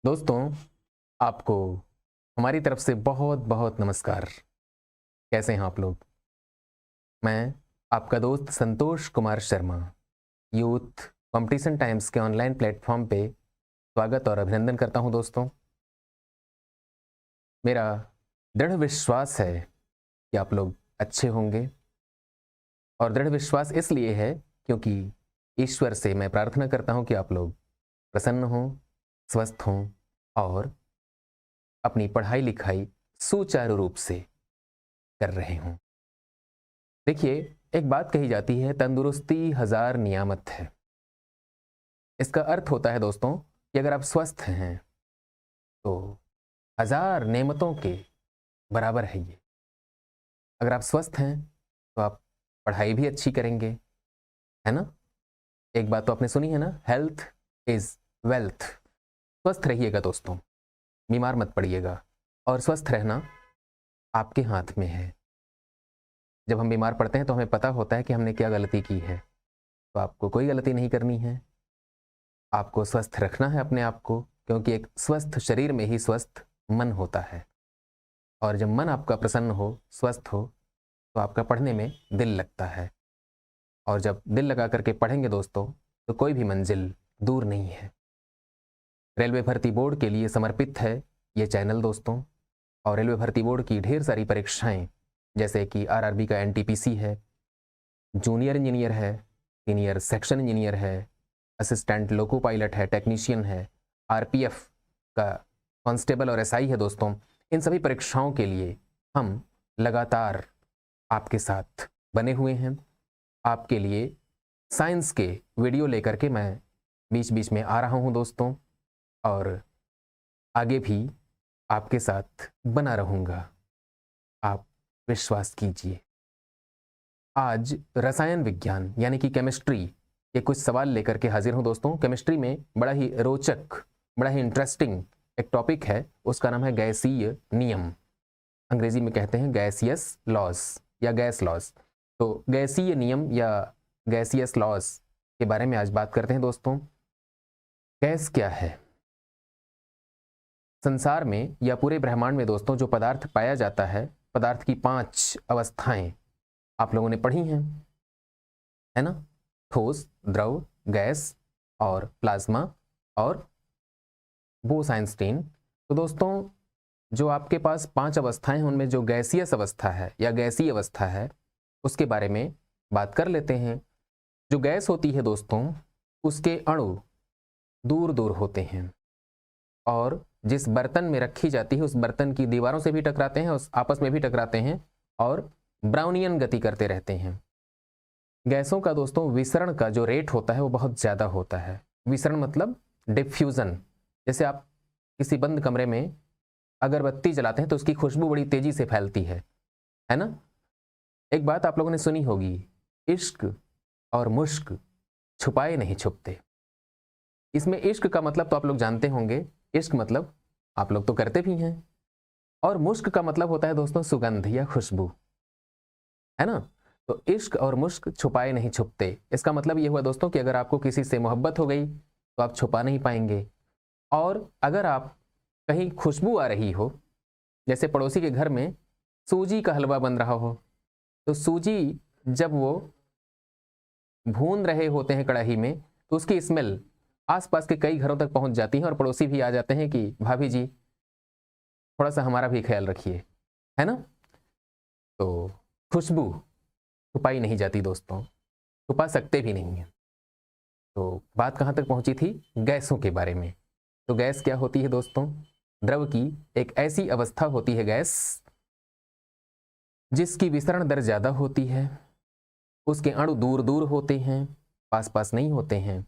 दोस्तों, आपको हमारी तरफ से बहुत बहुत नमस्कार। कैसे हैं आप लोग? मैं आपका दोस्त Santosh Kumar Sharma Youth Competition Times के ऑनलाइन प्लेटफॉर्म पे स्वागत और अभिनंदन करता हूं। दोस्तों, मेरा दृढ़ विश्वास है कि आप लोग अच्छे होंगे, और दृढ़ विश्वास इसलिए है क्योंकि ईश्वर से मैं प्रार्थना करता हूं कि आप लोग प्रसन्न हों, स्वस्थ हों और अपनी पढ़ाई लिखाई सुचारू रूप से कर रहे हों। देखिए, एक बात कही जाती है, तंदुरुस्ती हजार नियामत है। इसका अर्थ होता है दोस्तों कि अगर आप स्वस्थ हैं तो हजार नेमतों के बराबर है ये। अगर आप स्वस्थ हैं तो आप पढ़ाई भी अच्छी करेंगे, है ना? एक बात तो आपने सुनी है ना, हेल्थ इज वेल्थ। स्वस्थ रहिएगा दोस्तों, बीमार मत पड़िएगा, और स्वस्थ रहना आपके हाथ में है। जब हम बीमार पड़ते हैं तो हमें पता होता है कि हमने क्या गलती की है। तो आपको कोई गलती नहीं करनी है, आपको स्वस्थ रखना है अपने आप को, क्योंकि एक स्वस्थ शरीर में ही स्वस्थ मन होता है। और जब मन आपका प्रसन्न हो, स्वस्थ हो, तो आपका पढ़ने में दिल लगता है। और जब दिल लगा करके पढ़ेंगे दोस्तों, तो कोई भी मंजिल दूर नहीं है। रेलवे भर्ती बोर्ड के लिए समर्पित है ये चैनल दोस्तों। और रेलवे भर्ती बोर्ड की ढेर सारी परीक्षाएं, जैसे कि आरआरबी का एनटीपीसी है, जूनियर इंजीनियर है, सीनियर सेक्शन इंजीनियर है, असिस्टेंट लोको पायलट है, टेक्नीशियन है, आरपीएफ का कांस्टेबल और एसआई है दोस्तों। इन सभी परीक्षाओं के लिए हम लगातार आपके साथ बने हुए हैं। आपके लिए साइंस के वीडियो लेकर के मैं बीच बीच में आ रहा हूं दोस्तों, और आगे भी आपके साथ बना रहूंगा। आप विश्वास कीजिए। आज रसायन विज्ञान यानी कि केमिस्ट्री के कुछ सवाल लेकर के हाजिर हूं दोस्तों। केमिस्ट्री में बड़ा ही रोचक, बड़ा ही इंटरेस्टिंग एक टॉपिक है, उसका नाम है गैसीय नियम। अंग्रेजी में कहते हैं गैसियस लॉज या गैस लॉज। तो गैसीय नियम या गैसियस लॉज के बारे में आज बात करते हैं दोस्तों। गैस क्या है? संसार में या पूरे ब्रह्मांड में दोस्तों जो पदार्थ पाया जाता है, पदार्थ की 5 अवस्थाएं आप लोगों ने पढ़ी हैं, है ना? ठोस, द्रव, गैस और प्लाज्मा और बोस-आइंस्टीन। तो दोस्तों, जो आपके पास 5 अवस्थाएं हैं, उनमें जो गैसियस अवस्था है या गैसीय अवस्था है, उसके बारे में बात कर लेते हैं। जो गैस होती है दोस्तों, उसके अणु दूर दूर होते हैं, और जिस बर्तन में रखी जाती है उस बर्तन की दीवारों से भी टकराते हैं, उस आपस में भी टकराते हैं और ब्राउनियन गति करते रहते हैं। गैसों का दोस्तों विसरण का जो रेट होता है वो बहुत ज़्यादा होता है। विसरण मतलब डिफ्यूज़न। जैसे आप किसी बंद कमरे में अगरबत्ती जलाते हैं तो उसकी खुशबू बड़ी तेजी से फैलती है ना? एक बात आप लोगों ने सुनी होगी, इश्क और मुश्क छुपाए नहीं छुपते। इसमें इश्क का मतलब तो आप लोग जानते होंगे, इश्क मतलब आप लोग तो करते भी हैं, और मुश्क का मतलब होता है दोस्तों सुगंध या खुशबू, है ना? तो इश्क और मुश्क छुपाए नहीं छुपते। इसका मतलब ये हुआ दोस्तों कि अगर आपको किसी से मोहब्बत हो गई तो आप छुपा नहीं पाएंगे। और अगर आप कहीं खुशबू आ रही हो, जैसे पड़ोसी के घर में सूजी का हलवा बन रहा हो, तो सूजी जब वो भून रहे होते हैं कढ़ाई में, तो उसकी स्मेल आसपास के कई घरों तक पहुंच जाती है, और पड़ोसी भी आ जाते हैं कि भाभी जी थोड़ा सा हमारा भी ख्याल रखिए, है ना? तो खुशबू छुपाई नहीं जाती दोस्तों, छुपा सकते भी नहीं है। तो बात कहाँ तक पहुंची थी? गैसों के बारे में। तो गैस क्या होती है दोस्तों? द्रव की एक ऐसी अवस्था होती है गैस जिसकी विसरण दर ज्यादा होती है, उसके अणु दूर दूर होते हैं, पास पास नहीं होते हैं,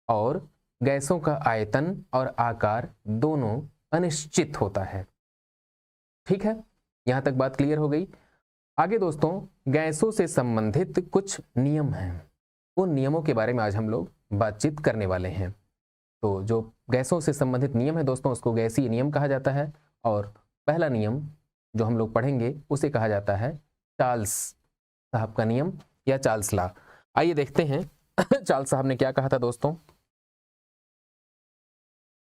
और गैसों का आयतन और आकार दोनों अनिश्चित होता है। ठीक है, यहां तक बात क्लियर हो गई। आगे दोस्तों, गैसों से संबंधित कुछ नियम हैं, उन नियमों के बारे में आज हम लोग बातचीत करने वाले हैं। तो जो गैसों से संबंधित नियम है दोस्तों, उसको गैसीय नियम कहा जाता है। और पहला नियम जो हम लोग पढ़ेंगे उसे कहा जाता है चार्ल्स साहब का नियम या चार्ल्स लॉ। आइए देखते हैं चार्ल्स साहब ने क्या कहा था दोस्तों।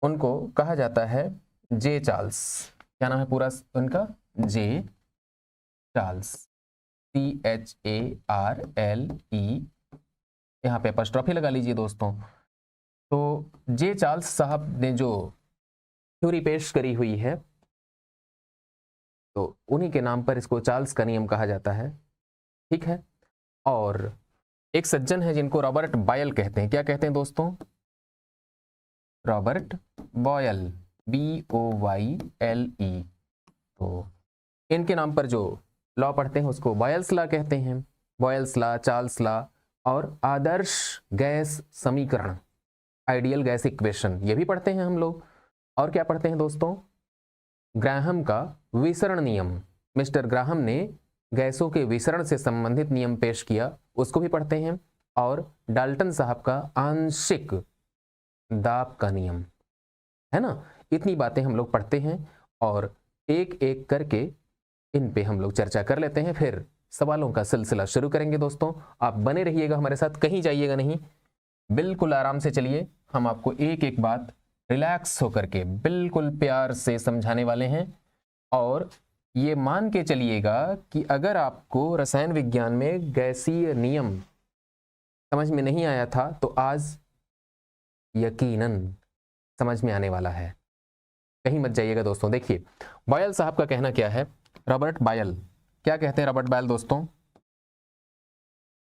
उनको कहा जाता है जे चार्ल्स। क्या नाम है पूरा उनका? जे चार्ल्स, CHARLE, यहाँ पे अपॉस्ट्रोफी लगा लीजिए दोस्तों। तो जे चार्ल्स साहब ने जो थ्योरी पेश करी हुई है, तो उन्हीं के नाम पर इसको चार्ल्स का नियम कहा जाता है। ठीक है। और एक सज्जन है जिनको रॉबर्ट बॉयल कहते हैं। क्या कहते हैं दोस्तों? Robert Boyle, BOYLE। तो इनके नाम पर जो लॉ पढ़ते हैं उसको बॉयल्स लॉ कहते हैं। बॉयल्स लॉ, चार्ल्स लॉ और आदर्श गैस समीकरण, आइडियल गैस इक्वेशन, ये भी पढ़ते हैं हम लोग। और क्या पढ़ते हैं दोस्तों? ग्राहम का विसरण नियम। मिस्टर ग्राहम ने गैसों के विसरण से संबंधित नियम पेश किया, उसको भी पढ़ते हैं। और डाल्टन साहब का आंशिक दाब का नियम, है ना। इतनी बातें हम लोग पढ़ते हैं और एक एक करके इन पे हम लोग चर्चा कर लेते हैं, फिर सवालों का सिलसिला शुरू करेंगे। दोस्तों आप बने रहिएगा हमारे साथ, कहीं जाइएगा नहीं, बिल्कुल आराम से चलिए। हम आपको एक एक बात रिलैक्स होकर के बिल्कुल प्यार से समझाने वाले हैं। और ये मान के चलिएगा कि अगर आपको रसायन विज्ञान में गैसीय नियम समझ में नहीं आया था तो आज यकीनन समझ में आने वाला है। कहीं मत जाइएगा दोस्तों। देखिए बॉयल साहब का कहना क्या है। रॉबर्ट बॉयल क्या कहते हैं? रॉबर्ट बॉयल दोस्तों,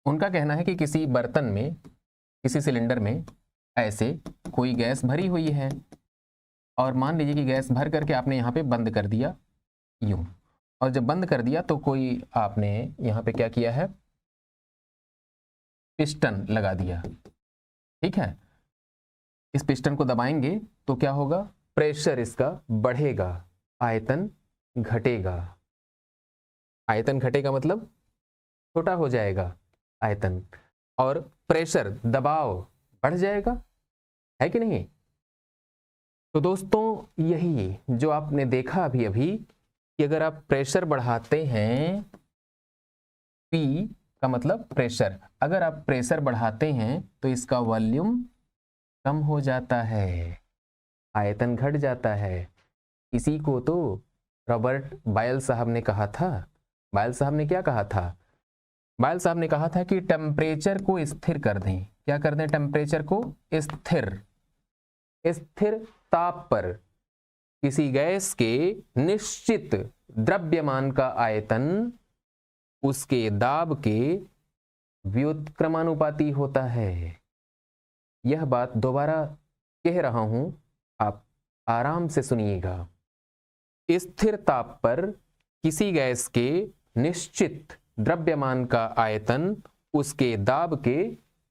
उनका कहना है कि किसी बर्तन में, किसी सिलेंडर में ऐसे कोई गैस भरी हुई है और मान लीजिए कि गैस भर करके आपने यहाँ पे बंद कर दिया यूं, और जब बंद कर दिया तो कोई आपने यहाँ पे क्या किया है? पिस्टन लगा दिया। ठीक है। इस पिस्टन को दबाएंगे तो क्या होगा? प्रेशर इसका बढ़ेगा, आयतन घटेगा। आयतन घटेगा मतलब छोटा हो जाएगा आयतन, और प्रेशर, दबाव बढ़ जाएगा, है कि नहीं? तो दोस्तों यही जो आपने देखा अभी अभी कि अगर आप प्रेशर बढ़ाते हैं, P का मतलब प्रेशर, अगर आप प्रेशर बढ़ाते हैं तो इसका वॉल्यूम कम हो जाता है, आयतन घट जाता है। इसी को तो रॉबर्ट बॉयल साहब ने कहा था। बॉयल साहब ने क्या कहा था? बॉयल साहब ने कहा था कि टेम्परेचर को स्थिर कर दें। क्या कर दें? टेम्परेचर को स्थिर। स्थिर ताप पर किसी गैस के निश्चित द्रव्यमान का आयतन उसके दाब के व्युत्क्रमानुपाती होता है। यह बात दोबारा कह रहा हूं, आप आराम से सुनिएगा। स्थिर ताप पर किसी गैस के निश्चित द्रव्यमान का आयतन उसके दाब के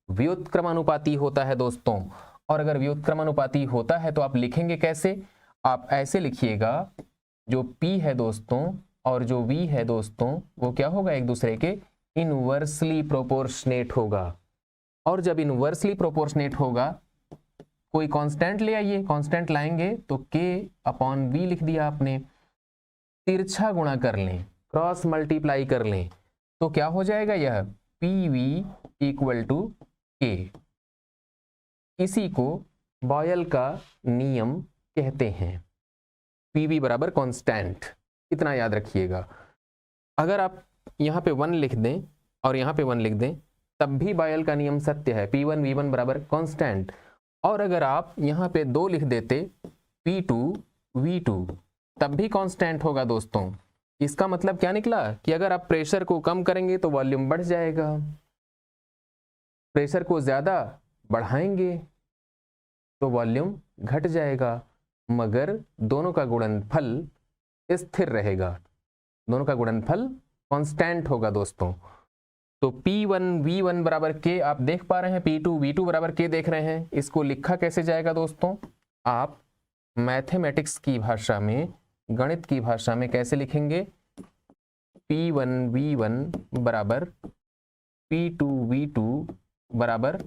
व्युत्क्रमानुपाती होता है दोस्तों। और अगर व्युत्क्रमानुपाती होता है तो आप लिखेंगे कैसे? आप ऐसे लिखिएगा, जो P है दोस्तों और जो V है दोस्तों वो क्या होगा? एक दूसरे के इनवर्सली प्रोपोर्शनेट होगा। और जब इनवर्सली प्रोपोर्शनेट होगा, कोई कांस्टेंट ले आइए, कांस्टेंट लाएंगे तो K/V लिख दिया आपने, तिरछा गुणा कर लें, क्रॉस मल्टीप्लाई कर लें तो क्या हो जाएगा? यह PV = K। इसी को बॉयल का नियम कहते हैं। PV बराबर कांस्टेंट, इतना याद रखिएगा। अगर आप यहाँ पे 1 लिख दें और यहाँ पे 1 लिख दें तब भी बॉयल का नियम सत्य है, P1 V1 बराबर कांस्टेंट। और अगर आप यहाँ पे 2 लिख देते, P2 V2, तब भी कांस्टेंट होगा दोस्तों। इसका मतलब क्या निकला कि अगर आप प्रेशर को कम करेंगे तो वॉल्यूम बढ़ जाएगा, प्रेशर को ज्यादा बढ़ाएंगे तो वॉल्यूम घट जाएगा, मगर दोनों का गुणनफल स्थिर रहेगा, दोनों का गुणनफल कांस्टेंट होगा दोस्तों। तो P1 V1 बराबर K आप देख पा रहे हैं, P2 V2 बराबर K देख रहे हैं। इसको लिखा कैसे जाएगा दोस्तों? आप मैथमेटिक्स की भाषा में, गणित की भाषा में कैसे लिखेंगे? P1 V1 बराबर P2 V2 बराबर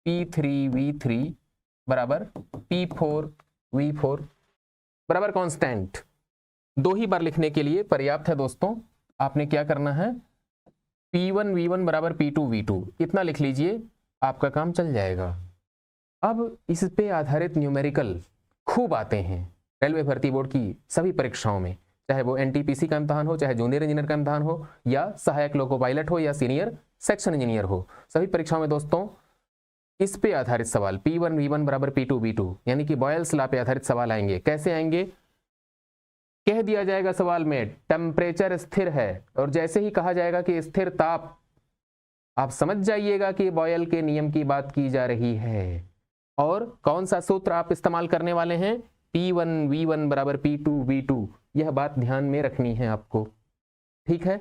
P3 V3 बराबर P4 V4 बराबर कांस्टेंट। 2 ही बार लिखने के लिए पर्याप्त है दोस्तों। आपने क्या करना है? P1 V1 बराबर P2 V2 इतना लिख लीजिए, आपका काम चल जाएगा। अब इस पे आधारित न्यूमेरिकल खूब आते हैं रेलवे भर्ती बोर्ड की सभी परीक्षाओं में, चाहे वो एनटीपीसी का इम्तहान हो, चाहे जूनियर इंजीनियर का इम्तहान हो, या सहायक लोको पायलट हो, या सीनियर सेक्शन इंजीनियर हो, सभी परीक्षाओं में दोस्तों इस पे आधारित सवाल P1 V1 बराबर P2 V2 यानी कि बॉयल्स लॉ पे आधारित सवाल आएंगे। कैसे आएंगे? कह दिया जाएगा सवाल में टेम्परेचर स्थिर है, और जैसे ही कहा जाएगा कि स्थिर ताप, आप समझ जाइएगा कि बॉयल के नियम की बात की जा रही है। और कौन सा सूत्र आप इस्तेमाल करने वाले हैं? P1 V1 बराबर P2 V2। यह बात ध्यान में रखनी है आपको, ठीक है।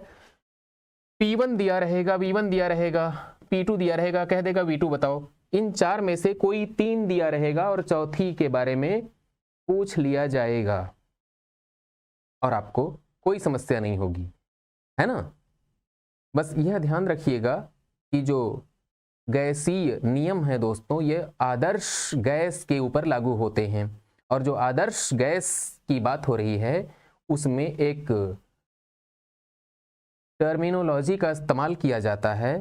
P1 दिया रहेगा, V1 दिया रहेगा, P2 दिया रहेगा, कह देगा V2 बताओ। इन चार में से कोई तीन दिया रहेगा और चौथी के बारे में पूछ लिया जाएगा और आपको कोई समस्या नहीं होगी, है ना। बस यह ध्यान रखिएगा कि जो गैसीय नियम है दोस्तों, ये आदर्श गैस के ऊपर लागू होते हैं, और जो आदर्श गैस की बात हो रही है उसमें एक टर्मिनोलॉजी का इस्तेमाल किया जाता है।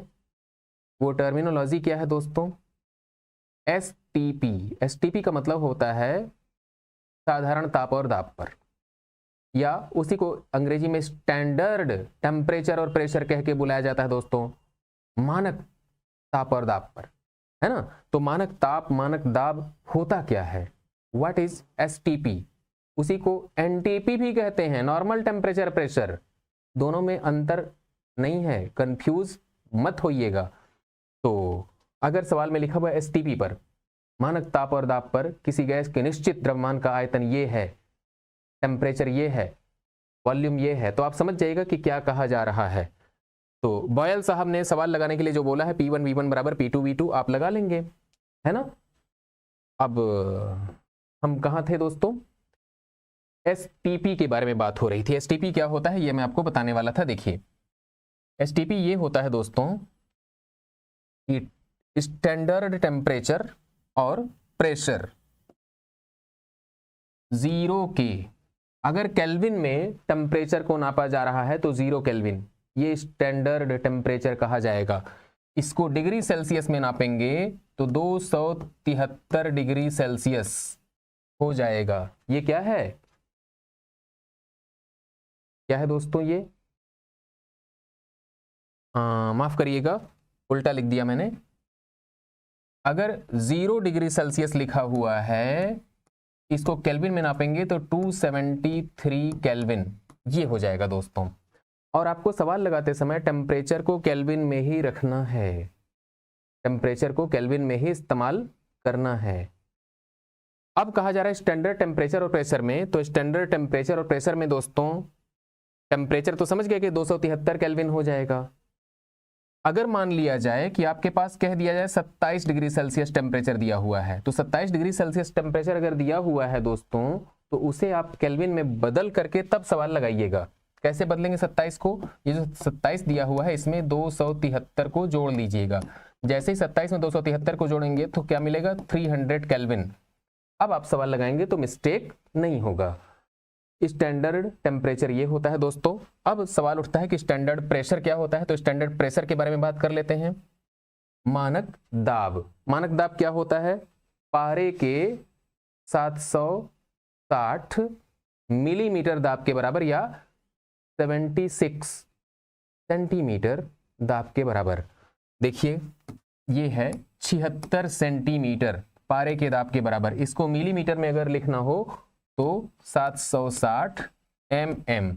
वो टर्मिनोलॉजी क्या है दोस्तों? एसटीपी। एसटीपी का मतलब होता है साधारण ताप और दाब पर, या उसी को अंग्रेजी में स्टैंडर्ड टेम्परेचर और प्रेशर कह के बुलाया जाता है दोस्तों, मानक ताप और दाब पर, है ना। तो मानक ताप मानक दाब होता क्या है? What is STP? उसी को एनटीपी भी कहते हैं, नॉर्मल टेम्परेचर प्रेशर। दोनों में अंतर नहीं है, कंफ्यूज मत होइएगा। तो अगर सवाल में लिखा हुआ एसटीपी पर, मानक ताप और दाब पर किसी गैस के निश्चित द्रव्यमान का आयतन ये है, टेम्परेचर ये है, वॉल्यूम ये है, तो आप समझ जाइएगा कि क्या कहा जा रहा है। तो बॉयल साहब ने सवाल लगाने के लिए जो बोला है P1 V1 बराबर P2 V2 आप लगा लेंगे, है ना। अब हम कहाँ थे दोस्तों? एसटीपी के बारे में बात हो रही थी। एसटीपी क्या होता है ये मैं आपको बताने वाला था। देखिए एसटीपी ये होता है दोस्तों कि स्टैंडर्ड टेम्परेचर और प्रेशर जीरो के, अगर केल्विन में टेम्परेचर को नापा जा रहा है तो 0 केल्विन, ये स्टैंडर्ड टेम्परेचर कहा जाएगा। इसको डिग्री सेल्सियस में नापेंगे तो 273 डिग्री सेल्सियस हो जाएगा। ये क्या है? क्या है दोस्तों? ये माफ करिएगा, उल्टा लिख दिया मैंने। अगर 0 डिग्री सेल्सियस लिखा हुआ है, इसको केल्विन में नापेंगे तो 273 केल्विन, ये हो जाएगा दोस्तों। और आपको सवाल लगाते समय टेम्परेचर को केल्विन में ही रखना है, टेम्परेचर को केल्विन में ही इस्तेमाल करना है। अब कहा जा रहा है स्टैंडर्ड टेम्परेचर और प्रेशर में, तो स्टैंडर्ड टेम्परेचर और प्रेशर में दोस्तों टेम्परेचर तो समझ गए कि 273 केल्विन हो जाएगा। अगर मान लिया जाए कि आपके पास कह दिया जाए 27 डिग्री सेल्सियस टेम्परेचर दिया हुआ है, तो 27 डिग्री सेल्सियस टेम्परेचर अगर दिया हुआ है दोस्तों, तो उसे आप केल्विन में बदल करके तब सवाल लगाइएगा। कैसे बदलेंगे 27 को? ये जो 27 दिया हुआ है इसमें 273 को जोड़ लीजिएगा। जैसे ही 27 में 273 को जोड़ेंगे तो क्या मिलेगा? 300 केल्विन। अब आप सवाल लगाएंगे तो मिस्टेक नहीं होगा। स्टैंडर्ड टेम्परेचर ये होता है दोस्तों। अब सवाल उठता है कि स्टैंडर्ड प्रेशर क्या होता है, तो स्टैंडर्ड प्रेशर के बारे में बात कर लेते हैं। मानक दाब, मानक दाब क्या होता है? पारे के 760 मिलीमीटर दाब के बराबर, या 76 सेंटीमीटर दाब के बराबर। देखिए ये है 76 सेंटीमीटर पारे के दाब के बराबर। इसको मिलीमीटर में अगर लिखना हो तो 760 mm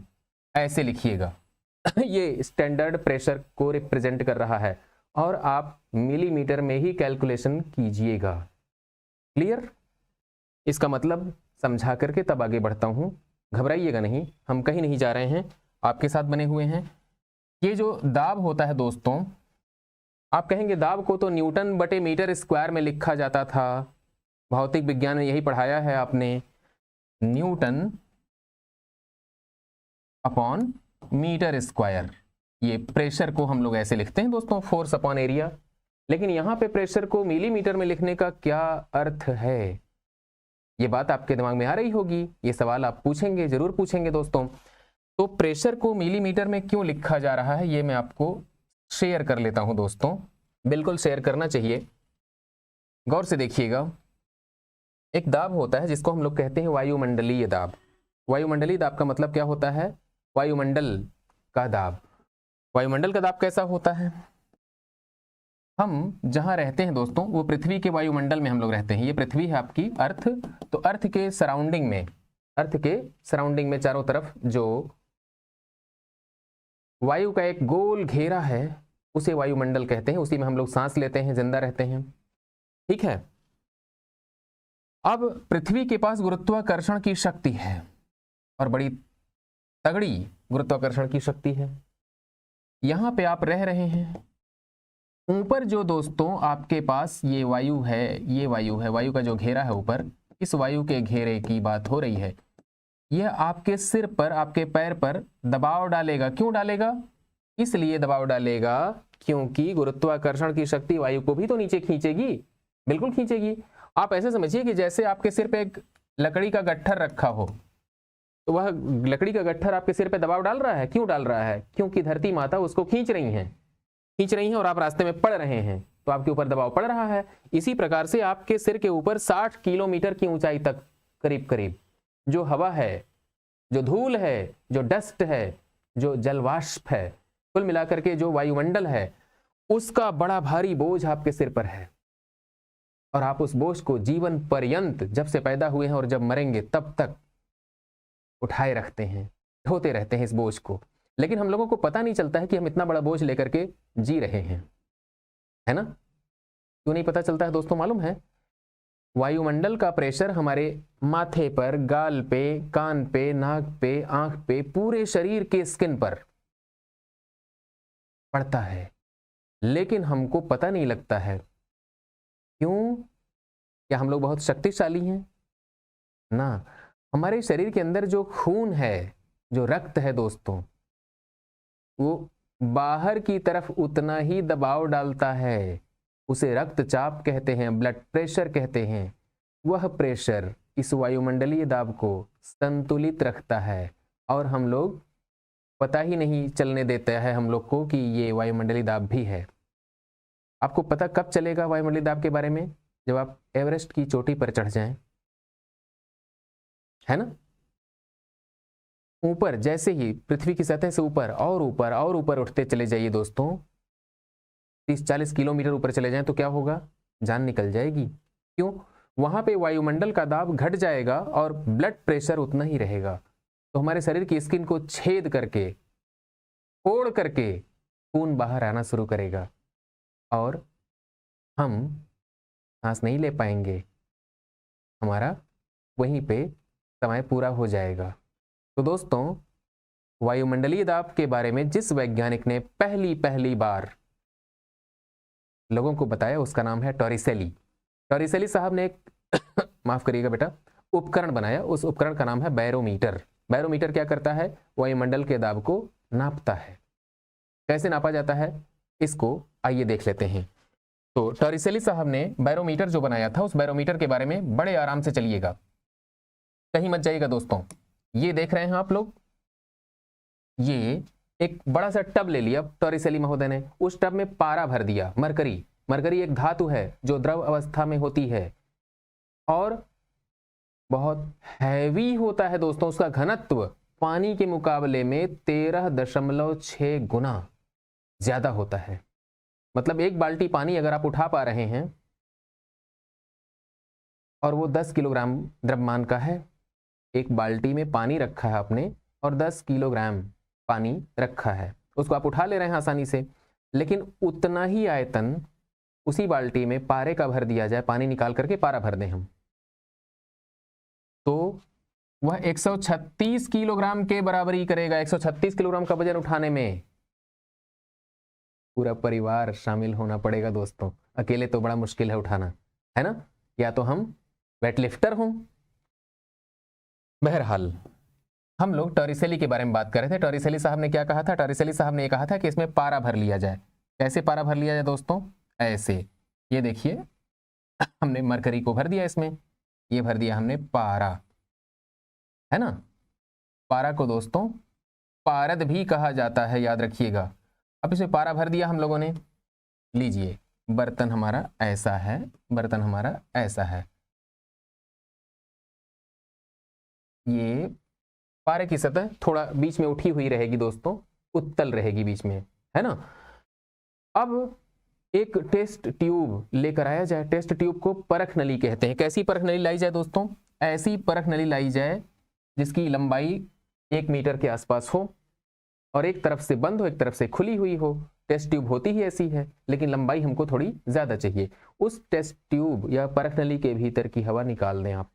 ऐसे लिखिएगा। ये स्टैंडर्ड प्रेशर को रिप्रेजेंट कर रहा है और आप मिलीमीटर में ही कैलकुलेशन कीजिएगा। क्लियर? इसका मतलब समझा करके तब आगे बढ़ता हूं, घबराइएगा नहीं, हम कहीं नहीं जा रहे हैं, आपके साथ बने हुए हैं। ये जो दाब होता है दोस्तों, आप कहेंगे दाब को तो न्यूटन बटे मीटर स्क्वायर में लिखा जाता था, भौतिक विज्ञान में यही पढ़ाया है आपने, न्यूटन अपॉन मीटर स्क्वायर। ये प्रेशर को हम लोग ऐसे लिखते हैं दोस्तों, फोर्स अपॉन एरिया। लेकिन यहां पे प्रेशर को मिलीमीटर में लिखने का क्या अर्थ है? ये बात आपके दिमाग में आ रही होगी, ये सवाल आप पूछेंगे, जरूर पूछेंगे दोस्तों। तो प्रेशर को मिलीमीटर में क्यों लिखा जा रहा है ये मैं आपको शेयर कर लेता हूं दोस्तों, बिल्कुल शेयर करना चाहिए। गौर से देखिएगा, एक दाब होता है जिसको हम लोग कहते हैं वायुमंडलीय दाब। वायुमंडलीय दाब का मतलब क्या होता है? वायुमंडल का दाब। वायुमंडल का दाब कैसा होता है? हम जहां रहते हैं दोस्तों, वो पृथ्वी के वायुमंडल में हम लोग रहते हैं। ये पृथ्वी है आपकी, अर्थ। तो अर्थ के सराउंडिंग में चारों तरफ जो वायु का एक गोल घेरा है, उसे वायुमंडल कहते हैं। उसी में हम लोग सांस लेते हैं, जिंदा रहते हैं। ठीक है। अब पृथ्वी के पास गुरुत्वाकर्षण की शक्ति है, और बड़ी तगड़ी गुरुत्वाकर्षण की शक्ति है। यहां पे आप रह रहे हैं। ऊपर जो दोस्तों आपके पास ये वायु है, वायु का जो घेरा है ऊपर, इस वायु के घेरे की बात हो रही है। यह आपके सिर पर, आपके पैर पर दबाव डालेगा। क्यों डालेगा? इसलिए दबाव डालेगा क्योंकि गुरुत्वाकर्षण की शक्ति वायु को भी तो नीचे खींचेगी, बिल्कुल खींचेगी। आप ऐसे समझिए कि जैसे आपके सिर पे एक लकड़ी का गट्ठर रखा हो, तो वह लकड़ी का गट्ठर आपके सिर पे दबाव डाल रहा है। क्यों डाल रहा है? क्योंकि धरती माता उसको खींच रही हैं और आप रास्ते में पड़ रहे हैं, तो आपके ऊपर दबाव पड़ रहा है। इसी प्रकार से आपके सिर के ऊपर 60 किलोमीटर की ऊंचाई तक करीब करीब जो हवा है, जो धूल है, जो डस्ट है, जो जलवाष्प है, कुल मिलाकर के जो वायुमंडल है, उसका बड़ा भारी बोझ आपके सिर पर है। और आप उस बोझ को जीवन पर्यंत, जब से पैदा हुए हैं और जब मरेंगे तब तक उठाए रखते हैं, ढोते रहते हैं इस बोझ को। लेकिन हम लोगों को पता नहीं चलता है कि हम इतना बड़ा बोझ लेकर के जी रहे हैं, है ना? क्यों नहीं पता चलता है दोस्तों? मालूम है, वायुमंडल का प्रेशर हमारे माथे पर, गाल पे, कान पे, नाक पे, आंख पे, पूरे शरीर के स्किन पर पड़ता है, लेकिन हमको पता नहीं लगता है। क्यों? क्या हम लोग बहुत शक्तिशाली हैं? ना, हमारे शरीर के अंदर जो खून है, जो रक्त है दोस्तों, वो बाहर की तरफ उतना ही दबाव डालता है। उसे रक्तचाप कहते हैं, ब्लड प्रेशर कहते हैं। वह प्रेशर इस वायुमंडलीय दाब को संतुलित रखता है, और हम लोग पता ही नहीं चलने देता है हम लोग को कि ये वायुमंडलीय दाब भी है। आपको पता कब चलेगा वायुमंडलीय दाब के बारे में? जब आप एवरेस्ट की चोटी पर चढ़ जाएं, है ना? ऊपर जैसे ही पृथ्वी की सतह से ऊपर और ऊपर और ऊपर उठते चले जाइए दोस्तों, 30-40 किलोमीटर ऊपर चले जाएं, तो क्या होगा? जान निकल जाएगी। क्यों? वहां पे वायुमंडल का दाब घट जाएगा और ब्लड प्रेशर उतना ही रहेगा। तो हमारे शरीर की स्किन को छेद करके, फोड़ करके खून बाहर आना शुरू करेगा, और हम सांस नहीं ले पाएंगे। हमारा वहीं पे समय पूरा हो जाएगा। तो दोस्तों, वायुमंडलीय दाब के बारे में जिस वैज्ञानिक ने पहली बार लोगों को बताया, उसका नाम है टॉरिसेली। टॉरिसेली साहब ने एक माफ करिएगा बेटा, उपकरण बनाया। उस उपकरण का नाम है बैरोमीटर। बैरोमीटर क्या करता है? वायुमंडल के दाब को नापता है। कैसे नापा जाता है, इसको आइए देख लेते हैं। तो टॉरिसेली साहब ने बैरोमीटर जो बनाया था, उस बैरोमीटर के बारे में बड़े आराम से चलिएगा, कहीं मत जाइएगा दोस्तों। ये देख रहे हैं आप लोग, ये एक बड़ा सा टब ले लिया टॉरिसेली महोदय ने। उस टब में पारा भर दिया, मरकरी। मरकरी एक धातु है जो द्रव अवस्था में होती है और बहुत हैवी होता है दोस्तों। उसका घनत्व पानी के मुकाबले में 13.6 गुना ज्यादा होता है। मतलब एक बाल्टी पानी अगर आप उठा पा रहे हैं और वो 10 किलोग्राम द्रव्यमान का है, एक बाल्टी में पानी रखा है आपने और 10 किलोग्राम पानी रखा है, उसको आप उठा ले रहे हैं आसानी से, लेकिन उतना ही आयतन उसी बाल्टी में पारे का भर दिया जाए, पानी निकाल करके पारा भर दें हम, तो वह 136 किलोग्राम के बराबरी करेगा। 136 किलोग्राम का वजन उठाने में पूरा परिवार शामिल होना पड़ेगा दोस्तों। अकेले तो बड़ा मुश्किल है उठाना, है ना? या तो हम वेटलिफ्टर हों। बहरहाल, हम लोग टॉरिसेली के बारे में बात कर रहे थे। टॉरिसेली साहब ने क्या कहा था? टॉरिसेली साहब ने ये कहा था कि इसमें पारा भर लिया जाए। कैसे पारा भर लिया जाए दोस्तों? ऐसे, ये देखिए, हमने मरकरी को भर दिया इसमें, ये भर दिया हमने पारा, है ना? पारा को दोस्तों पारद भी कहा जाता है, याद रखिएगा। अब इसमें पारा भर दिया हम लोगों ने। लीजिए, बर्तन हमारा ऐसा है, बर्तन हमारा ऐसा है। ये पारे की सतह थोड़ा बीच में उठी हुई रहेगी दोस्तों, उत्तल रहेगी बीच में, है ना। अब एक टेस्ट ट्यूब लेकर आया जाए, टेस्ट ट्यूब को परख नली कहते हैं। कैसी परख नली लाई जाए दोस्तों? ऐसी परख नली लाई जाए जिसकी लंबाई 1 मीटर के आसपास हो और एक तरफ से बंद हो, एक तरफ से खुली हुई हो। टेस्ट ट्यूब होती ही ऐसी है, लेकिन लंबाई हमको थोड़ी ज्यादा चाहिए। उस टेस्ट ट्यूब या परख नली के भीतर की हवा निकाल दें आप,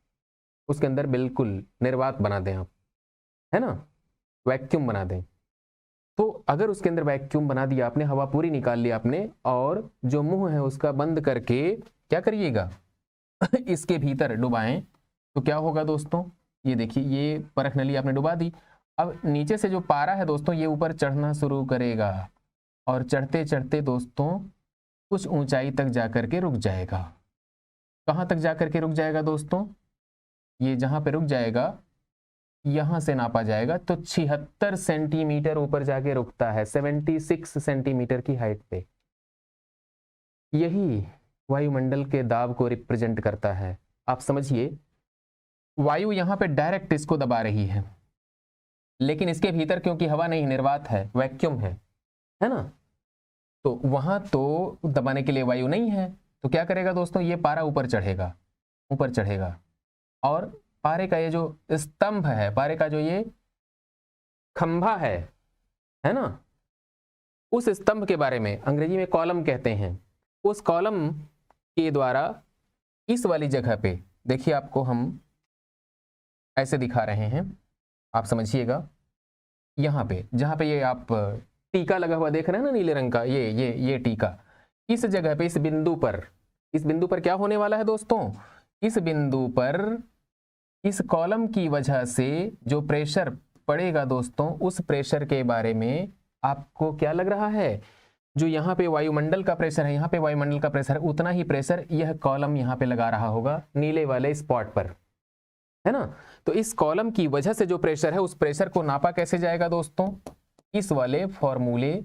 उसके अंदर बिल्कुल निर्वात बना दें आप, है ना, वैक्यूम बना दें। तो अगर उसके अंदर वैक्यूम बना दिया आपने, हवा पूरी निकाल ली आपने, और जो मुंह है उसका बंद करके क्या करिएगा इसके भीतर डुबाएं, तो क्या होगा दोस्तों? ये देखिए, ये परख नली आपने डुबा दी। अब नीचे से जो पारा है दोस्तों, ये ऊपर चढ़ना शुरू करेगा और चढ़ते चढ़ते दोस्तों कुछ ऊंचाई तक जाकर के रुक जाएगा। कहाँ तक जाकर के रुक जाएगा दोस्तों? ये जहां पे रुक जाएगा, यहां से नापा जाएगा तो 76 सेंटीमीटर ऊपर जाके रुकता है, 76 सेंटीमीटर की हाइट पे। यही वायुमंडल के दाब को रिप्रेजेंट करता है। आप समझिए, वायु यहां पे डायरेक्ट इसको दबा रही है, लेकिन इसके भीतर क्योंकि हवा नहीं, निर्वात है, वैक्यूम है ना, तो वहां तो दबाने के लिए वायु नहीं है। तो क्या करेगा दोस्तों? ये पारा ऊपर चढ़ेगा, ऊपर चढ़ेगा, और पारे का ये जो स्तंभ है, पारे का जो ये खंभा है ना, उस स्तंभ के बारे में अंग्रेजी में कॉलम कहते हैं। उस कॉलम के द्वारा इस वाली जगह पे देखिए, आपको हम ऐसे दिखा रहे हैं, आप समझिएगा। यहाँ पे जहाँ पे ये आप टीका लगा हुआ देख रहे हैं ना, नीले रंग का, ये टीका, इस जगह पे, इस बिंदु पर क्या होने वाला है दोस्तों? इस बिंदु पर इस कॉलम की वजह से जो प्रेशर पड़ेगा दोस्तों, उस प्रेशर के बारे में आपको क्या लग रहा है? जो यहाँ पे वायुमंडल का प्रेशर है, यहाँ पे वायुमंडल का प्रेशर है, उतना ही प्रेशर यह कॉलम यहाँ पे लगा रहा होगा नीले वाले स्पॉट पर, है ना। तो इस कॉलम की वजह से जो प्रेशर है, उस प्रेशर को नापा कैसे जाएगा दोस्तों? इस वाले फॉर्मूले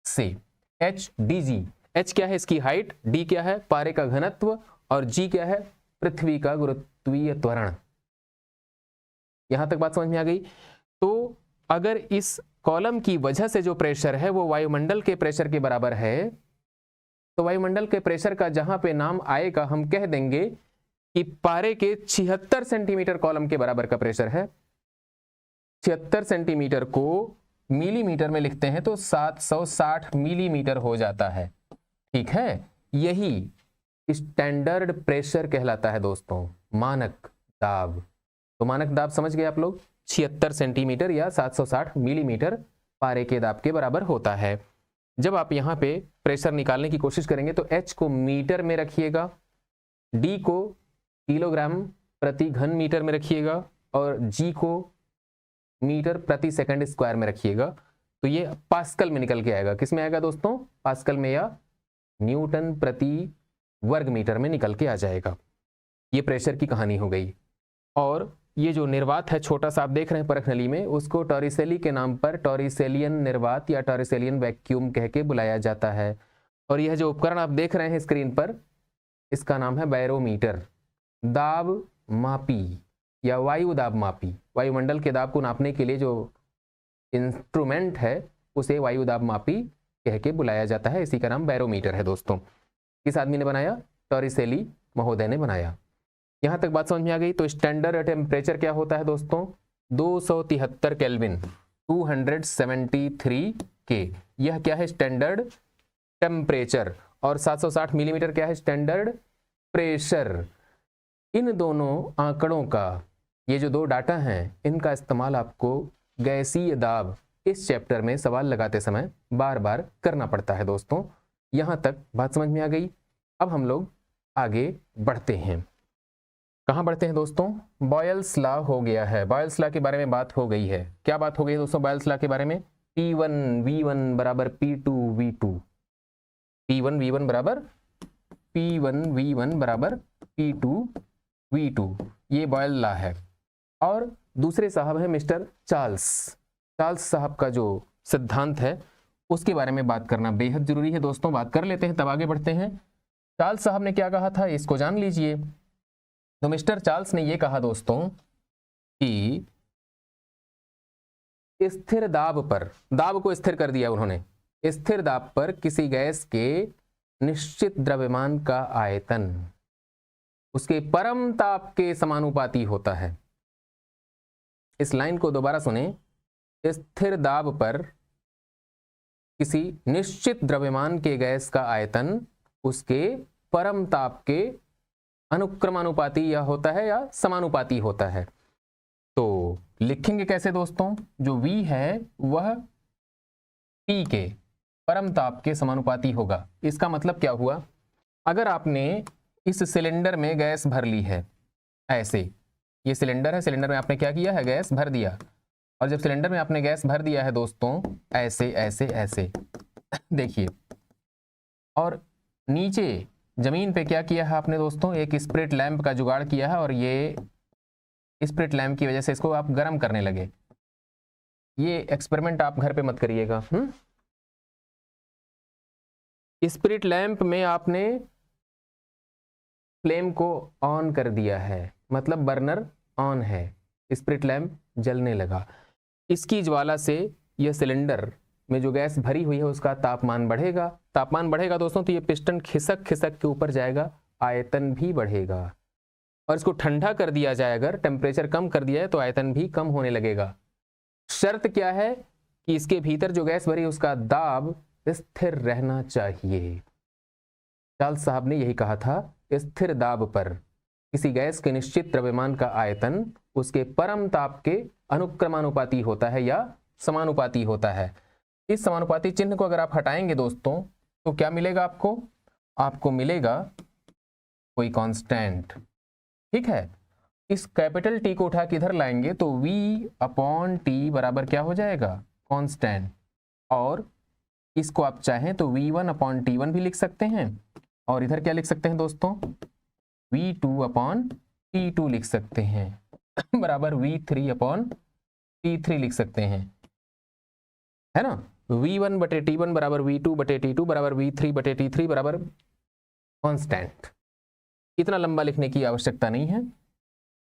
से, HdG। H क्या है? इसकी हाइट, D क्या है? पारे का घनत्व, और G क्या है? पृथ्वी का गुरुत्वीय त्वरण। यहां तक बात समझ में आ गई? तो अगर इस कॉलम की वजह से जो प्रेशर है वो वायुमंडल के प्रेशर के बराबर है, तो वायुमंडल के प्रेशर का जहां पे नाम आएगा, हम कह देंगे कि पारे के 76 सेंटीमीटर कॉलम के बराबर का प्रेशर है। 76 सेंटीमीटर को मिलीमीटर में लिखते हैं तो 760 मिलीमीटर हो जाता है, ठीक है। यही स्टैंडर्ड प्रेशर कहलाता है दोस्तों, मानक दाब। तो मानक दाब समझ गए आप लोग, 76 सेंटीमीटर या 760 मिलीमीटर पारे के दाब के बराबर होता है। जब आप यहाँ पे प्रेशर निकालने की कोशिश करेंगे तो H को मीटर में रखिएगा, D को किलोग्राम प्रति घन मीटर में रखिएगा, और G को मीटर प्रति सेकंड स्क्वायर में रखिएगा। तो ये पास्कल में निकल के आएगा। किस में आएगा दोस्तों? पास्कल में या न्यूटन प्रति वर्ग मीटर में निकल के आ जाएगा। ये प्रेशर की कहानी हो गई। और ये जो निर्वात है छोटा सा आप देख रहे हैं परख नली में, उसको टॉरिसेली के नाम पर टॉरिसेलियन निर्वात या टॉरिसेलियन वैक्यूम कह के बुलाया जाता है। और यह जो उपकरण आप देख रहे हैं स्क्रीन पर, इसका नाम है बैरोमीटर, दाब मापी या वायु दाब मापी। वायुमंडल के दाब को नापने के लिए जो इंस्ट्रूमेंट है उसे वायु दाब मापी कह के बुलाया जाता है, इसी का नाम बैरोमीटर है दोस्तों। किस आदमी ने बनाया? टॉरिसेली महोदय ने बनाया। यहां तक बात समझ में आ गई? तो स्टैंडर्ड टेम्परेचर क्या होता है दोस्तों? 273 केल्विन, 273 के। यह क्या है? Standard temperature. और 760 मिलीमीटर क्या है? Standard pressure. इन दोनों आंकड़ों का, ये जो दो डाटा हैं, इनका इस्तेमाल आपको गैसीय दाब इस चैप्टर में सवाल लगाते समय बार बार करना पड़ता है दोस्तों। यहां तक बात समझ में आ गई? अब हम लोग आगे बढ़ते हैं। कहाँ बढ़ते हैं दोस्तों? बॉयल्स लॉ हो गया है। बॉयल्स लॉ के बारे में बात हो गई है। क्या बात हो गई है दोस्तों बॉयल्स लॉ के बारे में? P1V1 बराबर P2V2, P1V1 बराबर P1V1 बराबर P2V2, ये बॉयल लॉ है। और दूसरे साहब है मिस्टर चार्ल्स साहब का जो सिद्धांत है उसके बारे में बात करना बेहद जरूरी है दोस्तों। बात कर लेते हैं तब आगे बढ़ते हैं। चार्ल्स साहब ने क्या कहा था इसको जान लीजिए। तो मिस्टर चार्ल्स ने ये कहा दोस्तों कि स्थिर दाब पर, दाब को स्थिर कर दिया उन्होंने, स्थिर दाब पर किसी गैस के निश्चित द्रव्यमान का आयतन उसके परम ताप के समानुपाती होता है। इस लाइन को दोबारा सुने। स्थिर दाब पर किसी निश्चित द्रव्यमान के गैस का आयतन उसके परम ताप के अनुक्रमानुपाती या होता है या समानुपाती होता है। तो लिखेंगे कैसे दोस्तों? जो V है वह T के परम ताप के समानुपाती होगा। इसका मतलब क्या हुआ? अगर आपने इस सिलेंडर में गैस भर ली है, ऐसे, ये सिलेंडर है, सिलेंडर में आपने क्या किया है? गैस भर दिया। और जब सिलेंडर में आपने गैस भर दिया है दोस्तों, ऐसे ऐसे ऐसे देखिए, और नीचे जमीन पे क्या किया है आपने दोस्तों? एक स्प्रिट लैंप का जुगाड़ किया है, और ये स्प्रिट लैंप की वजह से इसको आप गर्म करने लगे। ये एक्सपेरिमेंट आप घर पे मत करिएगा। स्प्रिट लैंप में आपने फ्लेम को ऑन कर दिया है, मतलब बर्नर ऑन है, स्प्रिट लैंप जलने लगा। इसकी ज्वाला से यह सिलेंडर में जो गैस भरी हुई है उसका तापमान बढ़ेगा। तापमान बढ़ेगा दोस्तों तो ये पिस्टन खिसक खिसक के ऊपर जाएगा, आयतन भी बढ़ेगा। और इसको ठंडा कर दिया जाए, अगर टेम्परेचर कम कर दिया है तो आयतन भी कम होने लगेगा। शर्त क्या है? कि इसके भीतर जो गैस भरी उसका दाब स्थिर रहना चाहिए। चार्ल्स साहब ने यही कहा था, स्थिर दाब पर किसी गैस के निश्चित द्रव्यमान का आयतन उसके परम ताप के अनुक्रमानुपाती होता है या समानुपाती होता है। इस समानुपाती चिन्ह को अगर आप हटाएंगे दोस्तों तो क्या मिलेगा आपको? आपको मिलेगा कोई कांस्टेंट। ठीक है, इस कैपिटल टी को उठा के इधर लाएंगे तो V अपॉन टी बराबर क्या हो जाएगा? कांस्टेंट। और इसको आप चाहें तो V1 अपॉन T1 भी लिख सकते हैं, और इधर क्या लिख सकते हैं दोस्तों? V2 अपॉन T2 लिख सकते हैं बराबर V3 अपॉन T3 लिख सकते हैं, है ना। V1 बटे T1 बराबर V2 बटे T2 बराबर V3 बटे T3 बराबर कांस्टेंट। इतना लंबा लिखने की आवश्यकता नहीं है,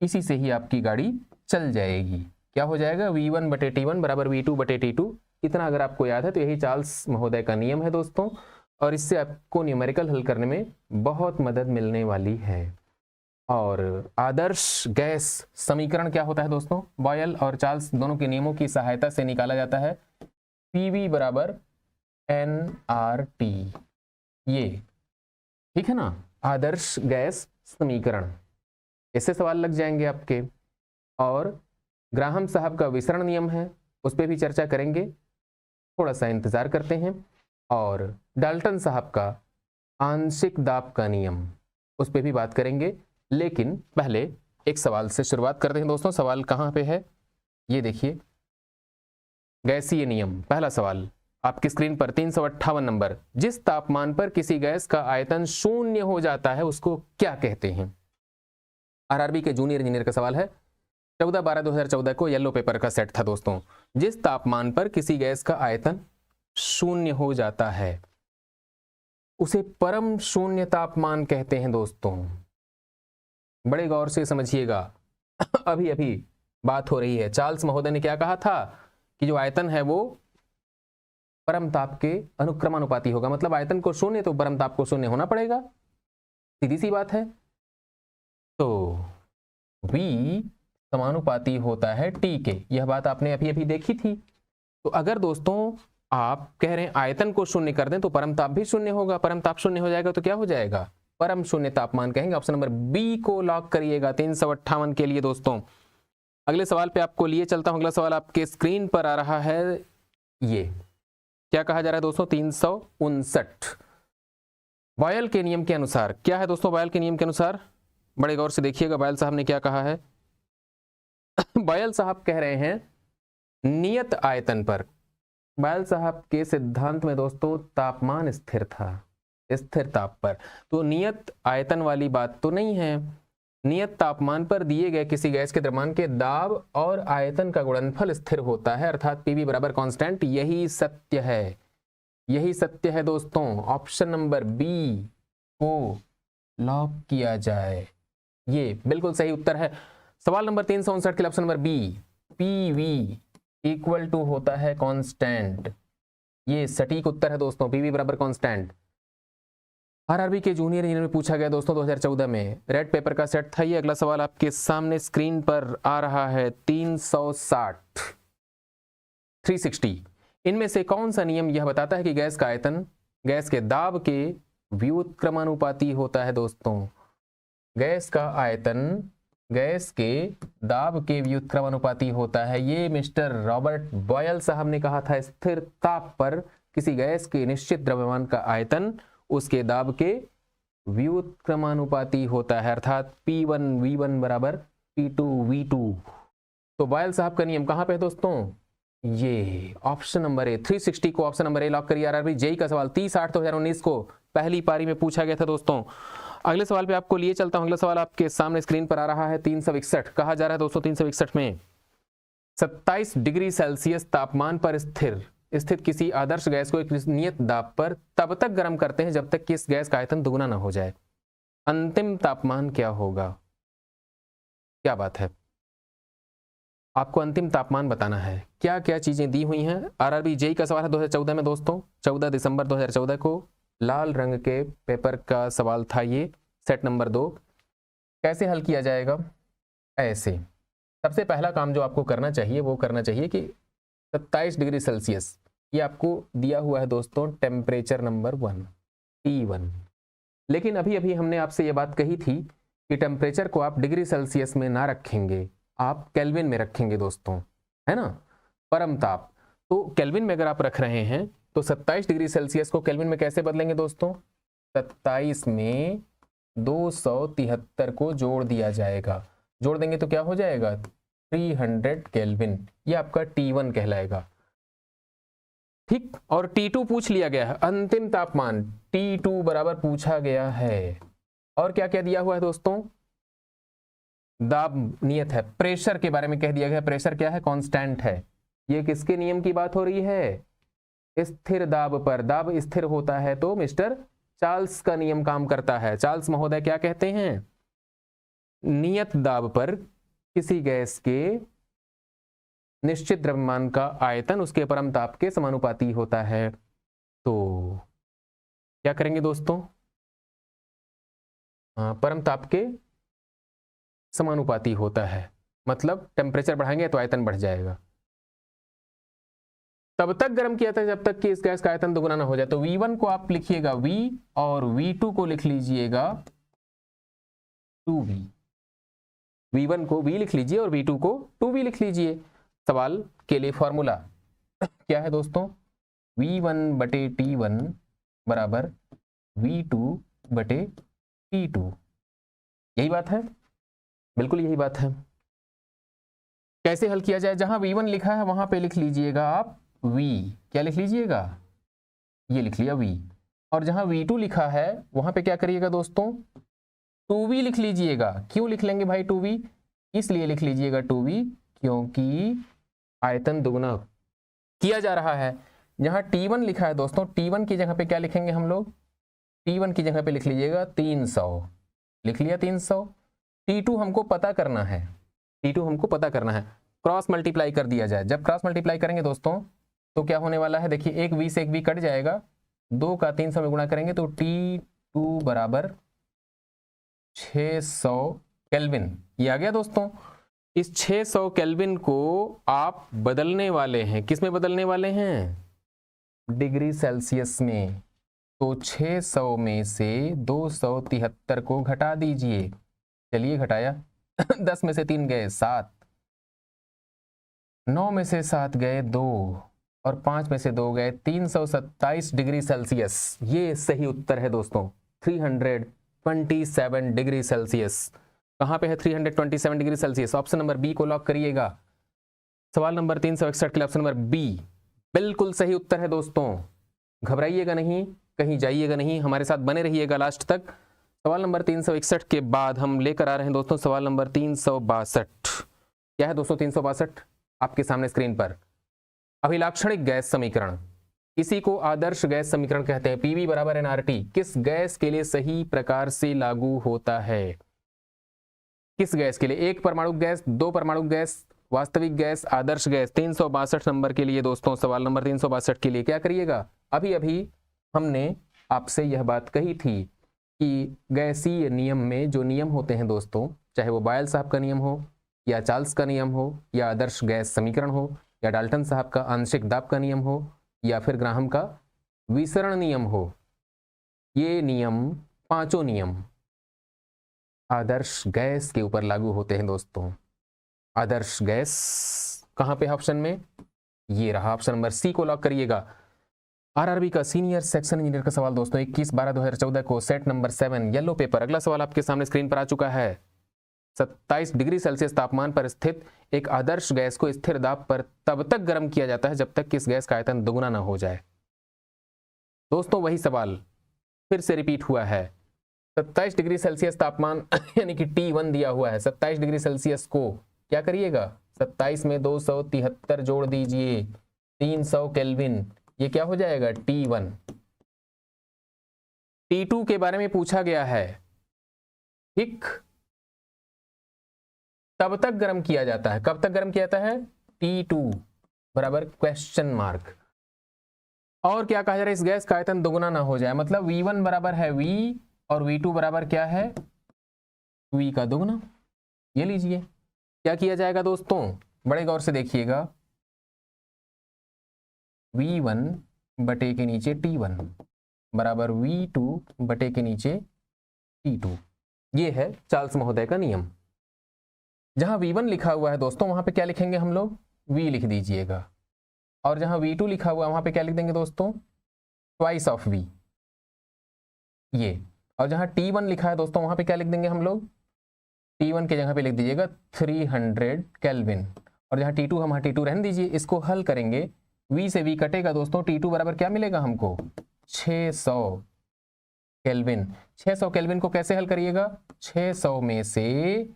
इसी से ही आपकी गाड़ी चल जाएगी। क्या हो जाएगा? V1 बटे T1 बराबर V2 बटे T2। इतना अगर आपको याद है तो यही चार्ल्स महोदय का नियम है दोस्तों, और इससे आपको न्यूमेरिकल हल करने में बहुत मदद मिलने वाली है। और आदर्श गैस समीकरण क्या होता है दोस्तों? बॉयल और चार्ल्स दोनों के नियमों की सहायता से निकाला जाता है। PV बराबर nRT, ये ठीक है ना, आदर्श गैस समीकरण। इससे सवाल लग जाएंगे आपके। और ग्राहम साहब का विसरण नियम है, उस पर भी चर्चा करेंगे, थोड़ा सा इंतजार करते हैं। और डाल्टन साहब का आंशिक दाब का नियम, उस पर भी बात करेंगे। लेकिन पहले एक सवाल से शुरुआत करते हैं दोस्तों। सवाल कहाँ पे है? ये देखिए, गैसीय नियम। पहला सवाल आपकी स्क्रीन पर 358 नंबर। जिस तापमान पर किसी गैस का आयतन शून्य हो जाता है उसको क्या कहते हैं? RRB के जूनियर इंजीनियर का सवाल है। 14/12/2014 को येलो पेपर का सेट था दोस्तों। जिस तापमान पर किसी गैस का आयतन शून्य हो जाता है उसे परम शून्य तापमान कहते हैं दोस्तों। बड़े गौर से समझिएगा, अभी अभी बात हो रही है। चार्ल्स महोदय ने क्या कहा था? कि जो आयतन है वो परम ताप के अनुक्रमानुपाती होगा, मतलब आयतन को शून्य तो परम ताप को शून्य होना पड़ेगा, सीधी सी बात है। तो V समानुपाती होता है T के, यह बात आपने अभी अभी देखी थी। तो अगर दोस्तों आप कह रहे हैं आयतन को शून्य कर दें तो परम ताप भी शून्य होगा, परम ताप शून्य हो जाएगा तो क्या हो जाएगा? परम शून्य तापमान कहेंगे। ऑप्शन नंबर बी को लॉक करिएगा 358 के लिए दोस्तों। अगले सवाल पे आपको लिए चलता हूं। अगला सवाल आपके स्क्रीन पर आ रहा है। ये क्या कहा जा रहा है दोस्तों? 359 बॉयल के नियम के अनुसार क्या है दोस्तों? बॉयल के नियम के अनुसार बड़े गौर से देखिएगा, बॉयल साहब ने क्या कहा है। बॉयल साहब कह रहे हैं नियत आयतन पर। बॉयल साहब के सिद्धांत में दोस्तों तापमान स्थिर था, स्थिर ताप पर, तो नियत आयतन वाली बात तो नहीं है। नियत तापमान पर दिए गए किसी गैस के द्रव्यमान के दाब और आयतन का गुणनफल स्थिर होता है, अर्थात PV बराबर कांस्टेंट। यही सत्य है, यही सत्य है दोस्तों। ऑप्शन नंबर बी को लॉक किया जाए, ये बिल्कुल सही उत्तर है। सवाल नंबर 359 के लिए option number B, PV equal to होता है कांस्टेंट। ये सटीक उत्तर है दोस्तों, पीवी बराबर कांस्टेंट। आरआरबी के जूनियर इंजीनियर में पूछा गया दोस्तों 2014 में, रेड पेपर का सेट था ये। अगला सवाल आपके सामने स्क्रीन पर आ रहा है 360, 360। इनमें से कौन सा नियम यह बताता है कि गैस का आयतन गैस के दाब के व्युत्क्रमानुपाती होता है दोस्तों? गैस का आयतन गैस के दाब के व्युत्क्रमानुपाती होता है। ये मिस्टर रॉबर्ट बॉयल साहब ने कहा था। स्थिर ताप पर किसी गैस के निश्चित द्रव्यमान का आयतन उसके दाब के व्युत्क्रमानुपाती होता है, अर्थात P1 V1 बराबर P2 V2। तो बॉयल साहब का नियम कहां पे है दोस्तों? ये ऑप्शन नंबर ए, 360 को ऑप्शन नंबर ए लॉक करिए। आरआरबी जेई का सवाल 30/8 2019 को पहली पारी में पूछा गया था दोस्तों। अगले सवाल पे आपको लिए चलता हूं। अगला सवाल आपके सामने स्क्रीन पर आ रहा है 361। कहा जा रहा है दोस्तों 361 में 27 डिग्री सेल्सियस तापमान पर स्थित किसी आदर्श गैस को एक नियत दाब पर तब तक गर्म करते हैं जब तक कि इस गैस का आयतन दुगुना ना हो जाए। अंतिम तापमान क्या होगा? क्या बात है, आपको अंतिम तापमान बताना है। क्या क्या चीजें दी हुई हैं? आरआरबी जेई का सवाल है 2014 में दोस्तों, 14 दिसंबर 2014 को लाल रंग के पेपर का सवाल था ये, सेट नंबर 2। कैसे हल किया जाएगा? ऐसे, सबसे पहला काम जो आपको करना चाहिए वो करना चाहिए कि 27 डिग्री सेल्सियस ये आपको दिया हुआ है दोस्तों टेम्परेचर नंबर 1 T1। लेकिन अभी अभी हमने आपसे ये बात कही थी कि टेम्परेचर को आप डिग्री सेल्सियस में ना रखेंगे, आप केल्विन में रखेंगे दोस्तों, है ना, परम ताप। तो केल्विन में अगर आप रख रहे हैं तो 27 डिग्री सेल्सियस को केल्विन में कैसे बदलेंगे दोस्तों? 27 में 273 को जोड़ दिया जाएगा। जोड़ देंगे तो क्या हो जाएगा? 300 केल्विन। ये आपका T1 कहलाएगा, ठीक। और T2 पूछ लिया गया है, अंतिम तापमान T2 बराबर पूछा गया है। और क्या क्या दिया हुआ है दोस्तों? दाब नियत है, प्रेशर के बारे में कह दिया गया है। प्रेशर क्या है? कांस्टेंट है। ये किसके नियम की बात हो रही है? स्थिर दाब पर। दाब स्थिर होता है तो मिस्टर चार्ल्स का नियम काम करता है। चार्ल्स महोदय क्या कहते हैं? नियत दाब पर किसी गैस के निश्चित द्रव्यमान का आयतन उसके परम ताप के समानुपाती होता है। तो क्या करेंगे दोस्तों? परम ताप के समानुपाती होता है, मतलब टेम्परेचर बढ़ाएंगे तो आयतन बढ़ जाएगा। तब तक गर्म किया था जब तक कि इस गैस का आयतन दुगुना ना हो जाए। तो V1 को आप लिखिएगा V और V2 को लिख लीजिएगा 2V। V1 को V लिख लीजिए और V2 को 2V लिख लीजिए। सवाल के लिए फॉर्मूला क्या है दोस्तों? V1/T1 बराबर V2/T2। यही बात है, बिल्कुल यही बात है। कैसे हल किया जाए? जहां V1 लिखा है वहां पे लिख लीजिएगा आप V। क्या लिख लीजिएगा? ये लिख लिया V। और जहां V2 लिखा है वहां पे क्या करिएगा दोस्तों? 2V लिख लीजिएगा। क्यों लिख लेंगे भाई 2V? इसलिए लिख लीजिएगा 2V क्योंकि आयतन दुगुना किया जा रहा है। जहां T1 लिखा है दोस्तों, T1 की जगह पे क्या लिखेंगे हम लोग? T1 की जगह पे लिख लीजिएगा 300। लिख लिया 300। T2 हमको पता करना है, T2 हमको पता करना है। क्रॉस मल्टीप्लाई कर दिया जाए। जब क्रॉस मल्टीप्लाई करेंगे दोस्तों तो क्या होने वाला है? देखिए, एक V से एक V कट जाएगा, 2 का 300 में गुणा करेंगे तो T2 बराबर 600 केल्विन। ये आ गया दोस्तों। इस 600 केल्विन को आप बदलने वाले हैं, किस में बदलने वाले हैं? डिग्री सेल्सियस में। तो 600 में से 273 को घटा दीजिए। चलिए घटाया 10 में से 3 गए 7, 9 में से 7 गए 2 और 5 में से 2 गए 327 डिग्री सेल्सियस। ये सही उत्तर है दोस्तों, 327 डिग्री सेल्सियस। कहां पे है 327 degree Celsius? Option number B को लॉक करिएगा। सवाल नंबर 361 के लिए ऑप्शन नंबर बी बिल्कुल सही उत्तर है दोस्तों। घबराइएगा नहीं, कहीं जाइएगा नहीं, हमारे साथ बने रहिएगा लास्ट तक। सवाल नंबर 361 के बाद हम लेकर आ रहे हैं दोस्तों सवाल नंबर 362। क्या है दोस्तों 362? आपके सामने स्क्रीन पर अभिलाक्षणिक गैस समीकरण, इसी को आदर्श गैस समीकरण कहते हैं। पीवी बराबर एनआरटी किस गैस के लिए सही प्रकार से लागू होता है? किस गैस के लिए? एक परमाणु गैस, दो परमाणु गैस, वास्तविक गैस, आदर्श गैस। 362 नंबर के लिए दोस्तों, सवाल नंबर 362 के लिए क्या करिएगा? अभी अभी हमने आपसे यह बात कही थी कि गैसीय नियम में जो नियम होते हैं दोस्तों, चाहे वो बॉयल साहब का नियम हो या चार्ल्स का नियम हो या आदर्श गैस समीकरण हो या डाल्टन साहब का आंशिक दाब का नियम हो या फिर ग्राहम का विसरण नियम हो, ये नियम, पांचों नियम आदर्श गैस के ऊपर लागू होते हैं दोस्तों। आदर्श गैस कहां पे? ऑप्शन में ये रहा, ऑप्शन नंबर सी को लॉक करिएगा। आरआरबी का सीनियर सेक्शन इंजीनियर का सवाल दोस्तों 21/12/2014 को सेट नंबर 7 येलो पेपर। अगला सवाल आपके सामने स्क्रीन पर आ चुका है। 27 डिग्री सेल्सियस तापमान पर स्थित एक आदर्श गैस को स्थिर दाब पर तब तक गर्म किया जाता है जब तक कि इस गैस का आयतन दोगुना ना हो जाए। दोस्तों वही सवाल फिर से रिपीट हुआ है। 27 डिग्री सेल्सियस तापमान यानी कि T1 दिया हुआ है। 27 डिग्री सेल्सियस को क्या करिएगा? 27 में 273 जोड़ दीजिए, 300 केल्विन, ये क्या हो जाएगा? T1। T2 के बारे में पूछा गया है, ठीक? तब तक गर्म किया जाता है। कब तक गर्म किया जाता है? T2 बराबर क्वेश्चन मार्क। और क्या कहा जा रहा है? इस गैस का आयतन दोगुना ना हो जाए, मतलब V1 बराबर है V और V2 बराबर क्या है? V का दोगुना। ये लीजिए, क्या किया जाएगा दोस्तों? बड़े गौर से देखिएगा। V1 बटे के नीचे T1 बराबर V2 बटे के नीचे T2। ये है चार्ल्स महोदय का नियम। जहां V1 लिखा हुआ है दोस्तों, वहां पे क्या लिखेंगे हम लोग? V लिख दीजिएगा। और जहां V2 लिखा हुआ है वहां पे क्या लिख देंगे दोस्तों? ट्वाइस ऑफ V, ये। और जहां T1 लिखा है दोस्तों, वहां पे क्या लिख देंगे हम लोग? T1 के जगह पे लिख दीजिएगा 300 केल्विन। और जहां T2 हम T2 रहने दीजिए। इसको हल करेंगे, V से V कटेगा दोस्तों, T2 बराबर क्या मिलेगा हमको? 600 केल्विन। 600 केल्विन को कैसे हल करिएगा? 600 में से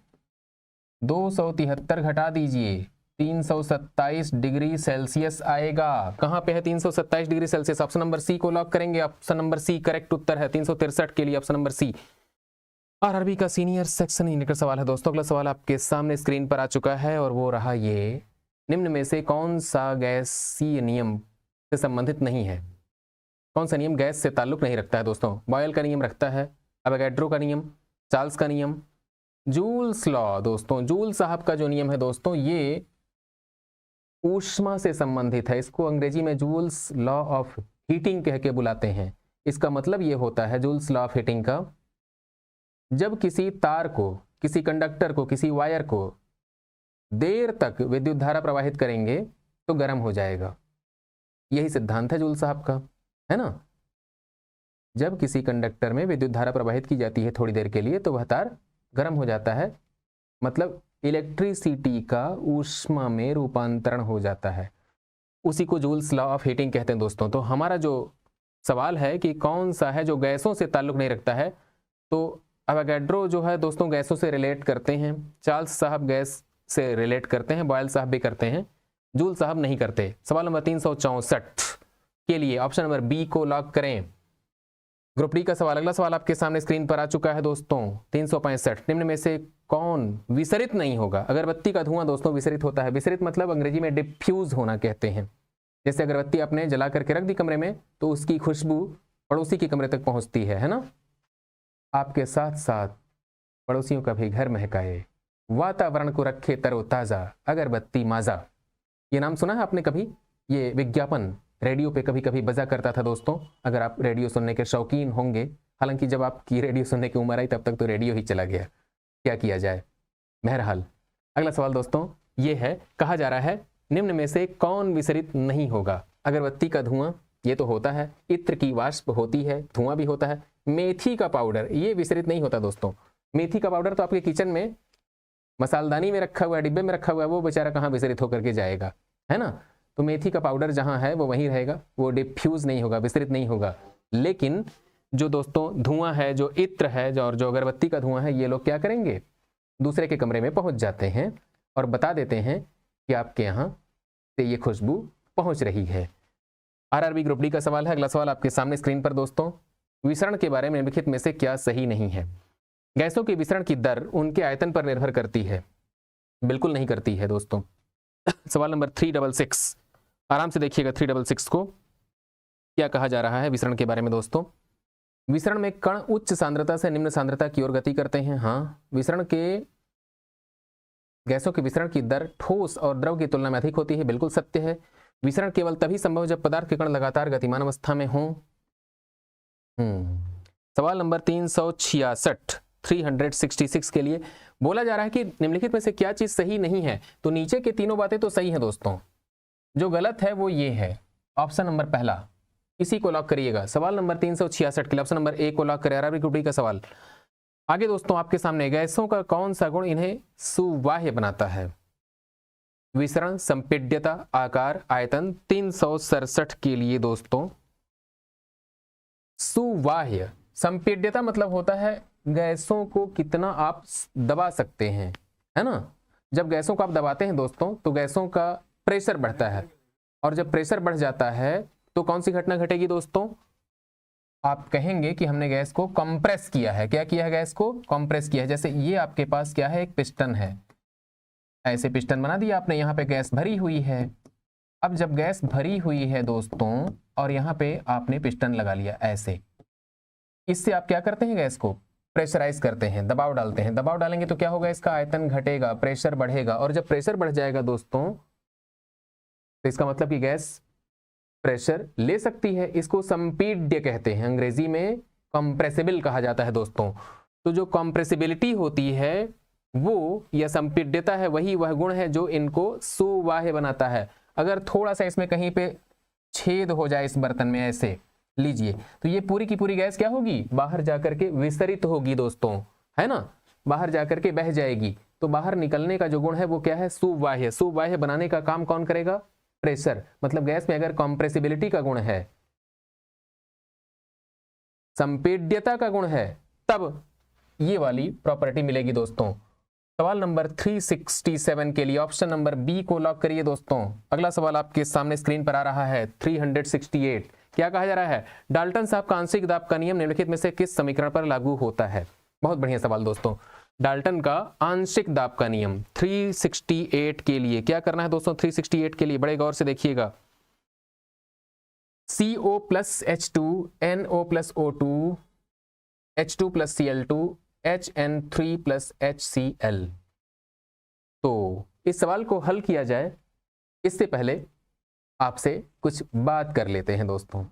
273 घटा दीजिए, 327 डिग्री सेल्सियस आएगा। कहां पे है 327 degree Celsius? Option number C को लॉक करेंगे। ऑप्शन नंबर सी करेक्ट उत्तर है। 363 के लिए ऑप्शन नंबर सी। आरआरबी का सीनियर सेक्शन इंजीनियर का सवाल है दोस्तों। अगला सवाल आपके सामने स्क्रीन पर आ चुका है और वो रहा ये, निम्न में से कौन सा गैसीय नियम से संबंधित नहीं है? कौन सा नियम गैस से ताल्लुक नहीं रखता है दोस्तों? बॉयल का नियम रखता है, अवोगाड्रो का नियम, चार्ल्स का नियम, जूल्स लॉ। दोस्तों जूल साहब का जो नियम है दोस्तों, ये ऊष्मा से संबंधित है। इसको अंग्रेजी में जूल्स लॉ ऑफ हीटिंग कह के बुलाते हैं। इसका मतलब ये होता है जूल्स लॉ ऑफ हीटिंग का, जब किसी तार को, किसी कंडक्टर को, किसी वायर को देर तक विद्युत धारा प्रवाहित करेंगे तो गर्म हो जाएगा। यही सिद्धांत है जूल साहब का, है ना? जब किसी कंडक्टर में विद्युत धारा प्रवाहित की जाती है थोड़ी देर के लिए तो वह तार गर्म हो जाता है, मतलब इलेक्ट्रिसिटी का ऊष्मा में रूपांतरण हो जाता है। उसी को जूल्स लॉ ऑफ हीटिंग कहते हैं दोस्तों। तो हमारा जो सवाल है कि कौन सा है जो गैसों से ताल्लुक नहीं रखता है, तो अवोगाड्रो जो है दोस्तों गैसों से रिलेट करते हैं, चार्ल्स साहब गैस से रिलेट करते हैं, बॉयल साहब भी करते हैं, जूल साहब नहीं करते। सवाल नंबर 364 के लिए ऑप्शन नंबर बी को लॉक करें। ग्रुप डी का सवाल। अगला सवाल आपके सामने स्क्रीन पर आ चुका है दोस्तों 365, निम्न में से कौन विसरित नहीं होगा? अगरबत्ती का धुआं दोस्तों विसरित होता है। विसरित मतलब अंग्रेजी में डिफ्यूज होना कहते हैं। जैसे अगरबत्ती आपने जला करके रख दी कमरे में तो उसकी खुशबू पड़ोसी के कमरे तक पहुंचती है ना? आपके साथ साथ पड़ोसियों का भी घर महकाए, वातावरण को रखे तरोताजा, अगरबत्ती माजा। ये नाम सुना है आपने कभी? ये विज्ञापन रेडियो पे कभी कभी बजा करता था दोस्तों, अगर आप रेडियो सुनने के शौकीन होंगे। हालांकि जब आपकी रेडियो सुनने की उम्र आई तब तक तो रेडियो ही चला गया, क्या किया जाए। बहरहाल अगला सवाल दोस्तों ये है, कहा जा रहा है निम्न में से कौन विसरित नहीं होगा? अगरबत्ती का धुआं ये तो होता है, इत्र की वाष्प होती है, धुआं भी होता है, मेथी का पाउडर ये विसरित नहीं होता दोस्तों। मेथी का पाउडर तो आपके किचन में मसालदानी में रखा हुआ है, डिब्बे में रखा हुआ है, वो बेचारा कहाँ विसरित होकर के जाएगा, है ना? तो मेथी का पाउडर जहां है वो वहीं रहेगा, वो डिफ्यूज नहीं होगा, विसरित नहीं होगा। लेकिन जो दोस्तों धुआं है, जो इत्र है, जो अगरबत्ती का धुआं है, ये लोग क्या करेंगे? दूसरे के कमरे में पहुंच जाते हैं और बता देते हैं कि आपके यहाँ से ये खुशबू पहुंच रही है। आरआरबी ग्रुप डी का सवाल है। अगला सवाल आपके सामने स्क्रीन पर दोस्तों, विसरण के बारे में निम्नलिखित में से क्या सही नहीं है? गैसों के विसरण की दर उनके आयतन पर निर्भर करती है? बिल्कुल नहीं करती है दोस्तों। सवाल नंबर 366, आराम से देखिएगा 366 को, क्या कहा जा रहा है विसरण के बारे में दोस्तों। विसरण में कण उच्च सांद्रता से निम्न सांद्रता की ओर गति करते हैं। हाँ, विसरण के गैसों के विसरण की दर ठोस और द्रव की तुलना में अधिक होती है, बिल्कुल सत्य है। विसरण केवल तभी संभव है जब पदार्थ के कण लगातार गतिमान अवस्था में हों। सवाल नंबर 366 के लिए बोला जा रहा है कि निम्नलिखित में से क्या चीज सही नहीं है। तो नीचे के तीनों बातें तो सही हैं दोस्तों, जो गलत है वो ये है ऑप्शन नंबर पहला, इसी को लॉक करिएगा। सवाल नंबर 366 के लिए ऑप्शन नंबर ए को लॉक करें। आरआरबी ग्रुप डी का सवाल आगे दोस्तों आपके सामने, गैसों का कौन सा गुण इन्हें सुवाह्य बनाता है? विसरण, संपीड्यता, आकार, आयतन। 367 के लिए दोस्तों सुवाह्य, संपीड्यता मतलब होता है गैसों को कितना आप दबा सकते हैं, है ना। जब गैसों को आप दबाते हैं दोस्तों तो गैसों का प्रेशर बढ़ता है, और जब प्रेशर बढ़ जाता है तो कौन सी घटना घटेगी दोस्तों? आप कहेंगे कि हमने गैस को कंप्रेस किया है। क्या किया है? गैस को कंप्रेस किया है। जैसे ये आपके पास क्या है, एक पिस्टन है, ऐसे पिस्टन बना दिया आपने, यहाँ पे गैस भरी हुई है। अब जब गैस भरी हुई है दोस्तों और यहाँ पे आपने पिस्टन लगा लिया ऐसे, इससे आप क्या करते हैं, गैस को प्रेशराइज करते हैं, दबाव डालते हैं। दबाव डालेंगे तो क्या होगा, इसका आयतन घटेगा, प्रेशर बढ़ेगा, और जब प्रेशर बढ़ जाएगा दोस्तों तो इसका मतलब कि गैस प्रेशर ले सकती है। इसको संपीड्य कहते हैं, अंग्रेजी में कंप्रेसिबल कहा जाता है दोस्तों। तो जो कंप्रेसिबिलिटी होती है वो, या संपीड्यता है, वही वह गुण है जो इनको सुवाह्य बनाता है। अगर थोड़ा सा इसमें कहीं पे छेद हो जाए इस बर्तन में ऐसे लीजिए, तो ये पूरी की पूरी गैस क्या होगी, बाहर जाकर के विसरित होगी दोस्तों, है ना, बाहर जाकर के बह जाएगी। तो बाहर निकलने का जो गुण है वो क्या है, सुवाह्य। सुवाह्य बनाने का काम कौन करेगा, प्रेशर। मतलब गैस में अगर कंप्रेसिबिलिटी का गुण है, संपीड्यता का गुण है, तब ये वाली प्रॉपर्टी मिलेगी दोस्तों। सवाल नंबर 367 के लिए ऑप्शन नंबर बी को लॉक करिए दोस्तों। अगला सवाल आपके सामने स्क्रीन पर आ रहा है 368। क्या कहा जा रहा है, डाल्टन साहब का आंशिक दाब का नियम निम्नलिखित में से किस समीकरण पर लागू होता है? बहुत बढ़िया सवाल दोस्तों। डाल्टन का आंशिक दाब का नियम 368 के लिए क्या करना है दोस्तों? 368 के लिए बड़े गौर से देखिएगा। CO plus H2 NO plus O2 H2 plus Cl2 HN3 plus HCl। तो इस सवाल को हल किया जाए इससे पहले आपसे कुछ बात कर लेते हैं दोस्तों।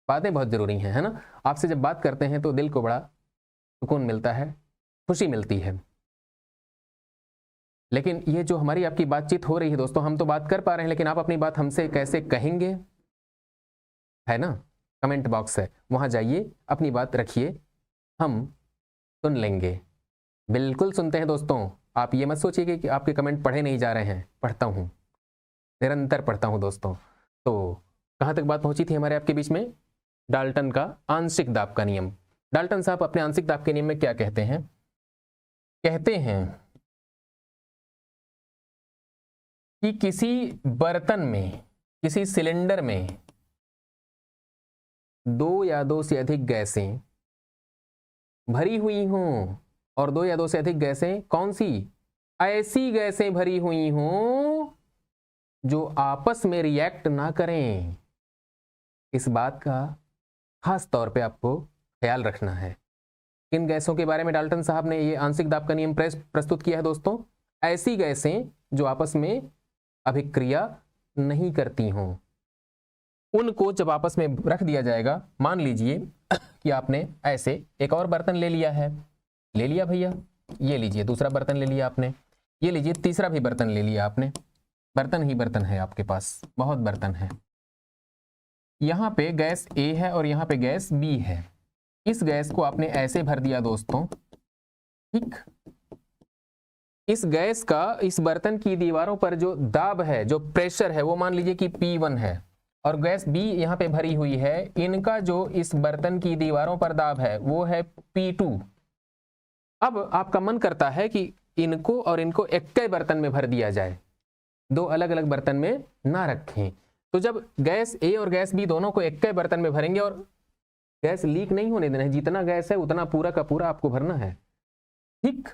बातें बहुत जरूरी हैं, है ना। आपसे जब बात करते हैं तो दिल को बड़ा सुकून मिलता है, खुशी मिलती है। लेकिन ये जो हमारी आपकी बातचीत हो रही है दोस्तों, हम तो बात कर पा रहे हैं, लेकिन आप अपनी बात हमसे कैसे कहेंगे, है ना। कमेंट बॉक्स है, वहां जाइए, अपनी बात रखिए, हम सुन लेंगे। बिल्कुल सुनते हैं दोस्तों। आप ये मत सोचिए कि आपके कमेंट पढ़े नहीं जा रहे हैं, पढ़ता हूं, निरंतर पढ़ता हूं दोस्तों। तो कहां तक बात पहुंची थी हमारे आपके बीच में, डाल्टन का आंशिक दाब का नियम। डाल्टन साहब अपने आंशिक दाब के नियम में क्या कहते हैं? कहते हैं कि किसी बर्तन में, किसी सिलेंडर में 2 या 2 से अधिक गैसें भरी हुई हों, और 2 या 2 से अधिक गैसें कौन सी, ऐसी गैसें भरी हुई हों जो आपस में रिएक्ट ना करें। इस बात का खास तौर पे आपको ख्याल रखना है। किन गैसों के बारे में डाल्टन साहब ने ये आंशिक दाब का नियम प्रस्तुत किया है दोस्तों? ऐसी गैसें जो आपस में अभिक्रिया नहीं करती हों, उनको जब आपस में रख दिया जाएगा, मान लीजिए कि आपने ऐसे एक और बर्तन ले लिया है, ले लिया भैया, ये लीजिए दूसरा बर्तन ले लिया आपने, ये लीजिए तीसरा भी बर्तन ले लिया आपने, बर्तन ही बर्तन है आपके पास, बहुत बर्तन है। यहाँ पे गैस A है और यहाँ पे गैस B है। इस गैस को आपने ऐसे भर दिया दोस्तों, ठीक। इस गैस का इस बर्तन की दीवारों पर जो दाब है, जो प्रेशर है, वो मान लीजिए कि P1 है, और गैस B यहाँ पे भरी हुई है। इनका जो इस बर्तन की दीवारों पर दाब है वो है P2। अब आपका मन करता है कि इनको और इनको एक ही बर्तन में भर दिया जाए, 2 अलग अलग बर्तन में ना रखें। तो जब गैस A और गैस B दोनों को एक ही बर्तन में भरेंगे, और गैस लीक नहीं होने देना है, जितना गैस है उतना पूरा का पूरा आपको भरना है। ठीक।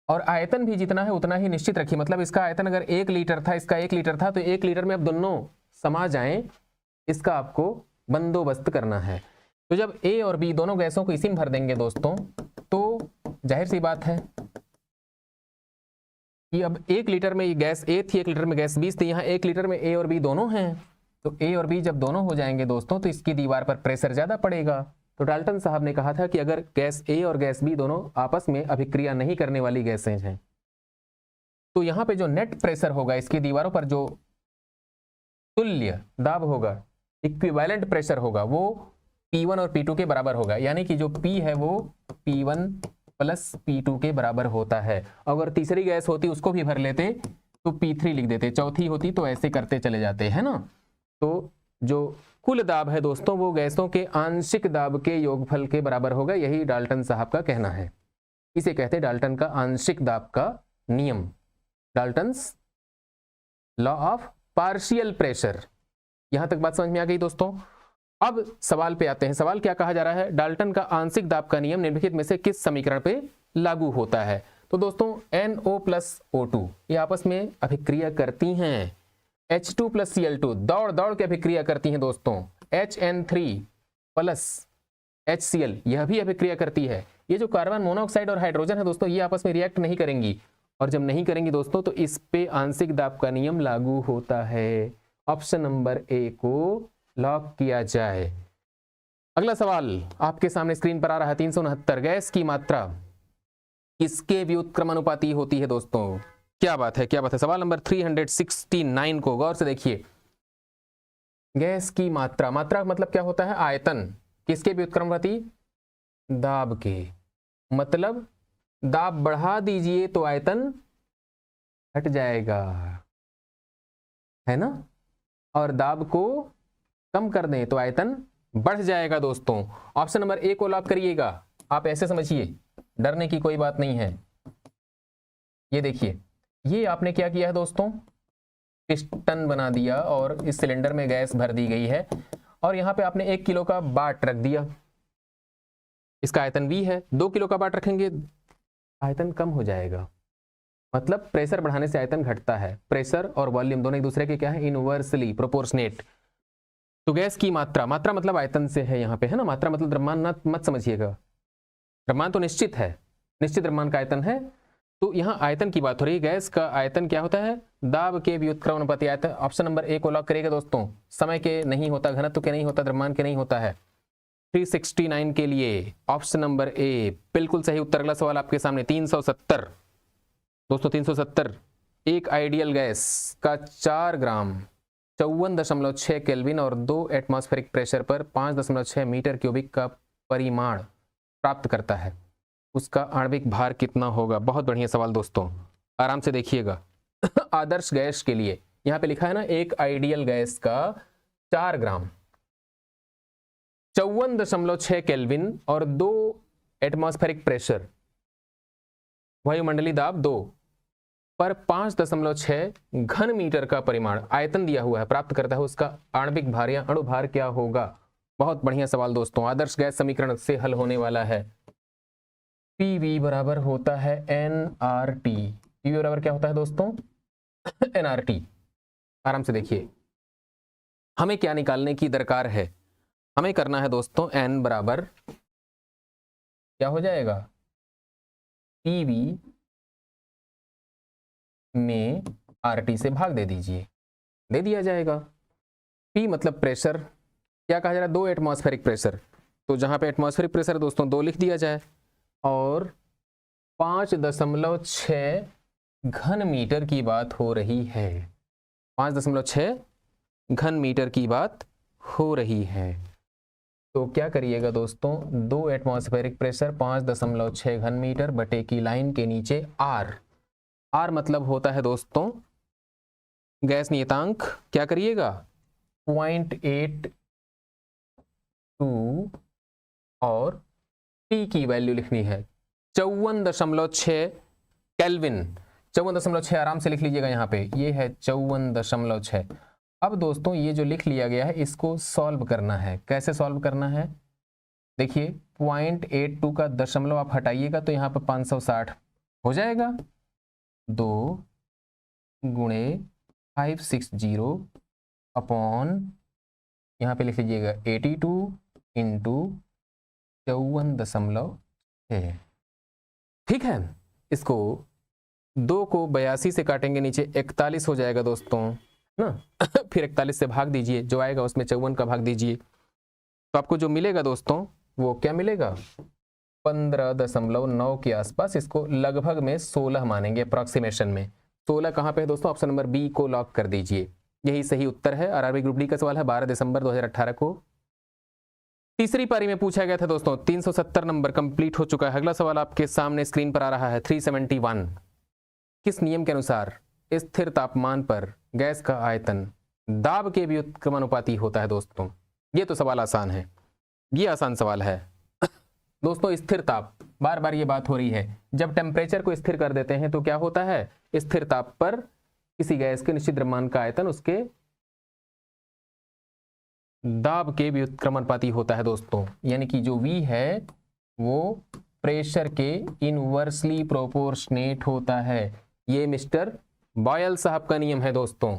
और आयतन भी जितना है उतना ही निश्चित रखिए, मतलब इसका आयतन अगर 1 लीटर था, इसका 1 लीटर था, तो 1 लीटर में अब दोनों समा जाएं, इसका आपको बंदोबस्त करना है। तो जब ए और बी दोनों गैसों को इसी में भर देंगे दोस्तों, तो जाहिर सी बात है कि अब 1 लीटर में ये गैस ए थी, 1 लीटर में गैस बी थी, यहाँ 1 लीटर में ए और बी दोनों हैं। तो ए और बी जब दोनों हो जाएंगे दोस्तों, तो इसकी दीवार पर प्रेशर ज्यादा पड़ेगा। तो डाल्टन साहब ने कहा था कि अगर गैस ए और गैस बी दोनों आपस में अभिक्रिया नहीं करने वाली गैसें हैं, तो यहाँ पे जो नेट प्रेशर होगा इसकी दीवारों पर, जो तुल्य दाब होगा, इक्विवेलेंट प्रेशर होगा, वो P1 और P2 के बराबर होगा। यानी कि जो P है वो P1 प्लस P2 के बराबर होता है। अगर तीसरी गैस होती उसको भी भर लेते तो P3 लिख देते, चौथी होती तो ऐसे करते चले जाते, है ना। तो जो कुल दाब है दोस्तों वो गैसों के आंशिक दाब के योगफल के बराबर होगा। यही डाल्टन साहब का कहना है। इसे कहते हैं डाल्टन का आंशिक दाब का नियम, Dalton's law of partial pressure. यहां तक बात समझ में आ गई दोस्तों। अब सवाल पे आते हैं। सवाल क्या कहा जा रहा है, डाल्टन का आंशिक दाब का नियम निम्नलिखित में से किस समीकरण पे लागू होता है। तो दोस्तों NO प्लस O2 ये आपस में अभिक्रिया करती हैं, H2 प्लस Cl2 दौड़ दौड़ के अभिक्रिया करती हैं दोस्तों, HN3 प्लस HCl यह भी अभिक्रिया करती है। ये जो कार्बन मोनोऑक्साइड और हाइड्रोजन है दोस्तों, ये आपस में रिएक्ट नहीं करेंगी, और जब नहीं करेंगी दोस्तों तो इस पे आंशिक दाब का नियम लागू होता है। ऑप्शन नंबर ए को लॉक किया जाए। अगला सवाल आपके सामने स्क्रीन पर आ रहा है 369। गैस की मात्रा किसके व्युत्क्रमानुपाती होती है दोस्तों। क्या बात है, क्या बात है। सवाल नंबर 369 को गौर से देखिए। गैस की मात्रा, मात्रा मतलब क्या होता है, आयतन, किसके व्युत्क्रमानुपाती, दाब के। मतलब दाब बढ़ा दीजिए तो आयतन घट जाएगा, है ना, और दाब को कम कर दें तो आयतन बढ़ जाएगा दोस्तों। ऑप्शन नंबर ए को लॉक करिएगा। आप ऐसे समझिए, डरने की कोई बात नहीं है। ये देखिए, ये आपने क्या किया है दोस्तों, पिस्टन बना दिया और इस सिलेंडर में गैस भर दी गई है, और यहां पे आपने 1 किलो का बाट रख दिया। इसका आयतन V है, 2 किलो का बाट रखेंगे आयतन कम हो जाएगा। मतलब प्रेशर बढ़ाने से आयतन घटता है। प्रेशर और वॉल्यूम दोनों एक दूसरे के क्या है, इनवर्सली प्रोपोर्शनेट। तो गैस की मात्रा, मात्रा मतलब आयतन से है यहाँ पे, है ना। मात्रा मतलब द्रव्यमान मत समझिएगा, द्रव्यमान तो निश्चित है, निश्चित द्रव्यमान का आयतन है। तो यहाँ आयतन की बात हो रही है। गैस का आयतन क्या होता है, दाब के व्युत्क्रमानुपाती आयतन। ऑप्शन नंबर ए को लॉक करिएगा दोस्तों। समय के नहीं होता, घनत्व के नहीं होता, द्रव्यमान के नहीं होता है। 369 के लिए ऑप्शन नंबर ए बिल्कुल सही उत्तर। अगला सवाल आपके सामने 370 दोस्तों। 370 एक आइडियल गैस का 4 ग्राम 54.6 केल्विन और 2 एटमॉस्फेरिक प्रेशर पर 5.6 मीटर क्यूबिक का परिमाण प्राप्त करता है। उसका आणविक भार कितना होगा। बहुत बढ़िया सवाल दोस्तों, आराम से देखिएगा। आदर्श गैस के लिए यहां पे लिखा है ना, एक आइडियल गैस का 4 ग्राम 54.6 केल्विन और 2 एटमॉस्फेरिक प्रेशर, वायुमंडलीय दाब 2 पर 5.6 घन मीटर का परिमाण आयतन दिया हुआ है, प्राप्त करता है। उसका आणविक भार या अणुभार क्या होगा। बहुत बढ़िया सवाल दोस्तों, आदर्श गैस समीकरण से हल होने वाला है। PV बराबर होता है nRT। PV बराबर क्या होता है दोस्तों, nRT। आराम से देखिए, हमें क्या निकालने की दरकार है। हमें करना है दोस्तों n बराबर क्या हो जाएगा, PV में RT से भाग दे दीजिए, दे दिया जाएगा। P मतलब प्रेशर, क्या कहा जा रहा है, 2 एटमॉस्फेरिक प्रेशर। तो जहां पे एटमॉस्फेरिक प्रेशर दोस्तों 2 लिख दिया जाए, और 5.6 घन मीटर की बात हो रही है। 5.6 घन मीटर की बात हो रही है। तो क्या करिएगा दोस्तों, 2 एटमॉस्फेरिक प्रेशर 5.6 घन मीटर बटे की लाइन के नीचे R। R मतलब होता है दोस्तों गैस नियतांक, क्या करिएगा 0.82 और T की वैल्यू लिखनी है 54.6 केल्विन। 54.6 आराम से लिख लीजिएगा यहाँ पे, ये है 54.6। अब दोस्तों ये जो लिख लिया गया है इसको सॉल्व करना है। कैसे सॉल्व करना है, देखिए 0.82 का दशमलव आप हटाइएगा तो यहाँ पर 560 हो जाएगा 2 गुणे 560 अपॉन, यहाँ पे लिख लीजिएगा 82 इंटू 54.6। ठीक है, इसको 2 को 82 से काटेंगे नीचे 41 हो जाएगा दोस्तों ना। फिर 41 से भाग दीजिए, जो आएगा उसमें 54 का भाग दीजिए, तो आपको जो मिलेगा दोस्तों वो क्या मिलेगा 15.9 के आसपास। इसको लगभग में 16 मानेंगे अप्रॉक्सीमेशन में। 16 कहाँ पे है दोस्तों, ऑप्शन नंबर बी को लॉक कर दीजिए, यही सही उत्तर है। आरआरबी ग्रुप डी का सवाल है 12 दिसंबर 2018 को। तीसरी पारी में पूछा गया था दोस्तों, 370 नंबर कंप्लीट हो चुका है। अगला सवाल आपके सामने स्क्रीन पर आ रहा है 371। किस नियम के अनुसार स्थिर तापमान पर गैस का आयतन दाब के व्युत्क्रमानुपाती होता है दोस्तों? ये तो सवाल आसान है, ये आसान सवाल है दोस्तों। स्थिर ताप, बार बार ये बात हो रही है, जब टेम्परेचर को स्थिर कर देते हैं तो क्या होता है, स्थिर ताप पर किसी गैस के निश्चित द्रव्यमान का आयतन उसके दाब के व्युत्क्रमानुपाती होता है दोस्तों। यानी कि जो V है वो प्रेशर के इनवर्सली प्रोपोर्शनेट होता है। ये मिस्टर बॉयल साहब का नियम है दोस्तों।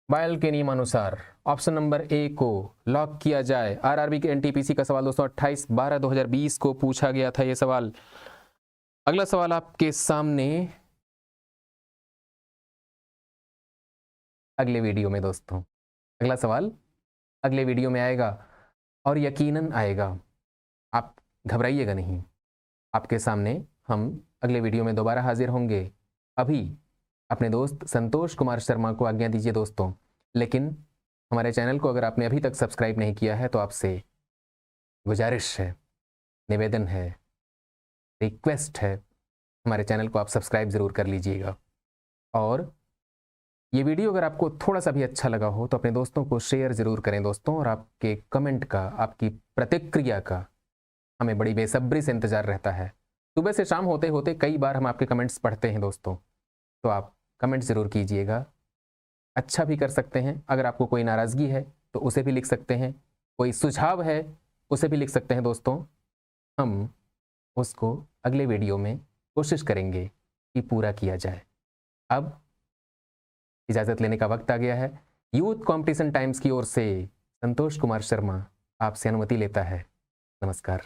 बॉयल के नियम अनुसार ऑप्शन नंबर ए को लॉक किया जाए। आरआरबी के एनटीपीसी का सवाल दोस्तों 28/12/2020 को पूछा गया था ये सवाल। अगला सवाल आपके सामने अगले वीडियो में दोस्तों, अगला सवाल अगले वीडियो में आएगा और यकीनन आएगा, आप घबराइएगा नहीं। आपके सामने हम अगले वीडियो में दोबारा हाजिर होंगे। अभी अपने दोस्त संतोष कुमार शर्मा को आज्ञा दीजिए दोस्तों। लेकिन हमारे चैनल को अगर आपने अभी तक सब्सक्राइब नहीं किया है तो आपसे गुजारिश है, निवेदन है, रिक्वेस्ट है, हमारे चैनल को आप सब्सक्राइब ज़रूर कर लीजिएगा। और ये वीडियो अगर आपको थोड़ा सा भी अच्छा लगा हो तो अपने दोस्तों को शेयर ज़रूर करें दोस्तों। और आपके कमेंट का, आपकी प्रतिक्रिया का हमें बड़ी बेसब्री से इंतज़ार रहता है। सुबह से शाम होते होते कई बार हम आपके कमेंट्स पढ़ते हैं दोस्तों, तो आप कमेंट ज़रूर कीजिएगा। अच्छा भी कर सकते हैं, अगर आपको कोई नाराज़गी है तो उसे भी लिख सकते हैं, कोई सुझाव है उसे भी लिख सकते हैं दोस्तों। हम उसको अगले वीडियो में कोशिश करेंगे कि पूरा किया जाए। अब इजाज़त लेने का वक्त आ गया है। यूथ कॉम्पिटिशन टाइम्स की ओर से संतोष कुमार शर्मा आपसे अनुमति लेता है। नमस्कार।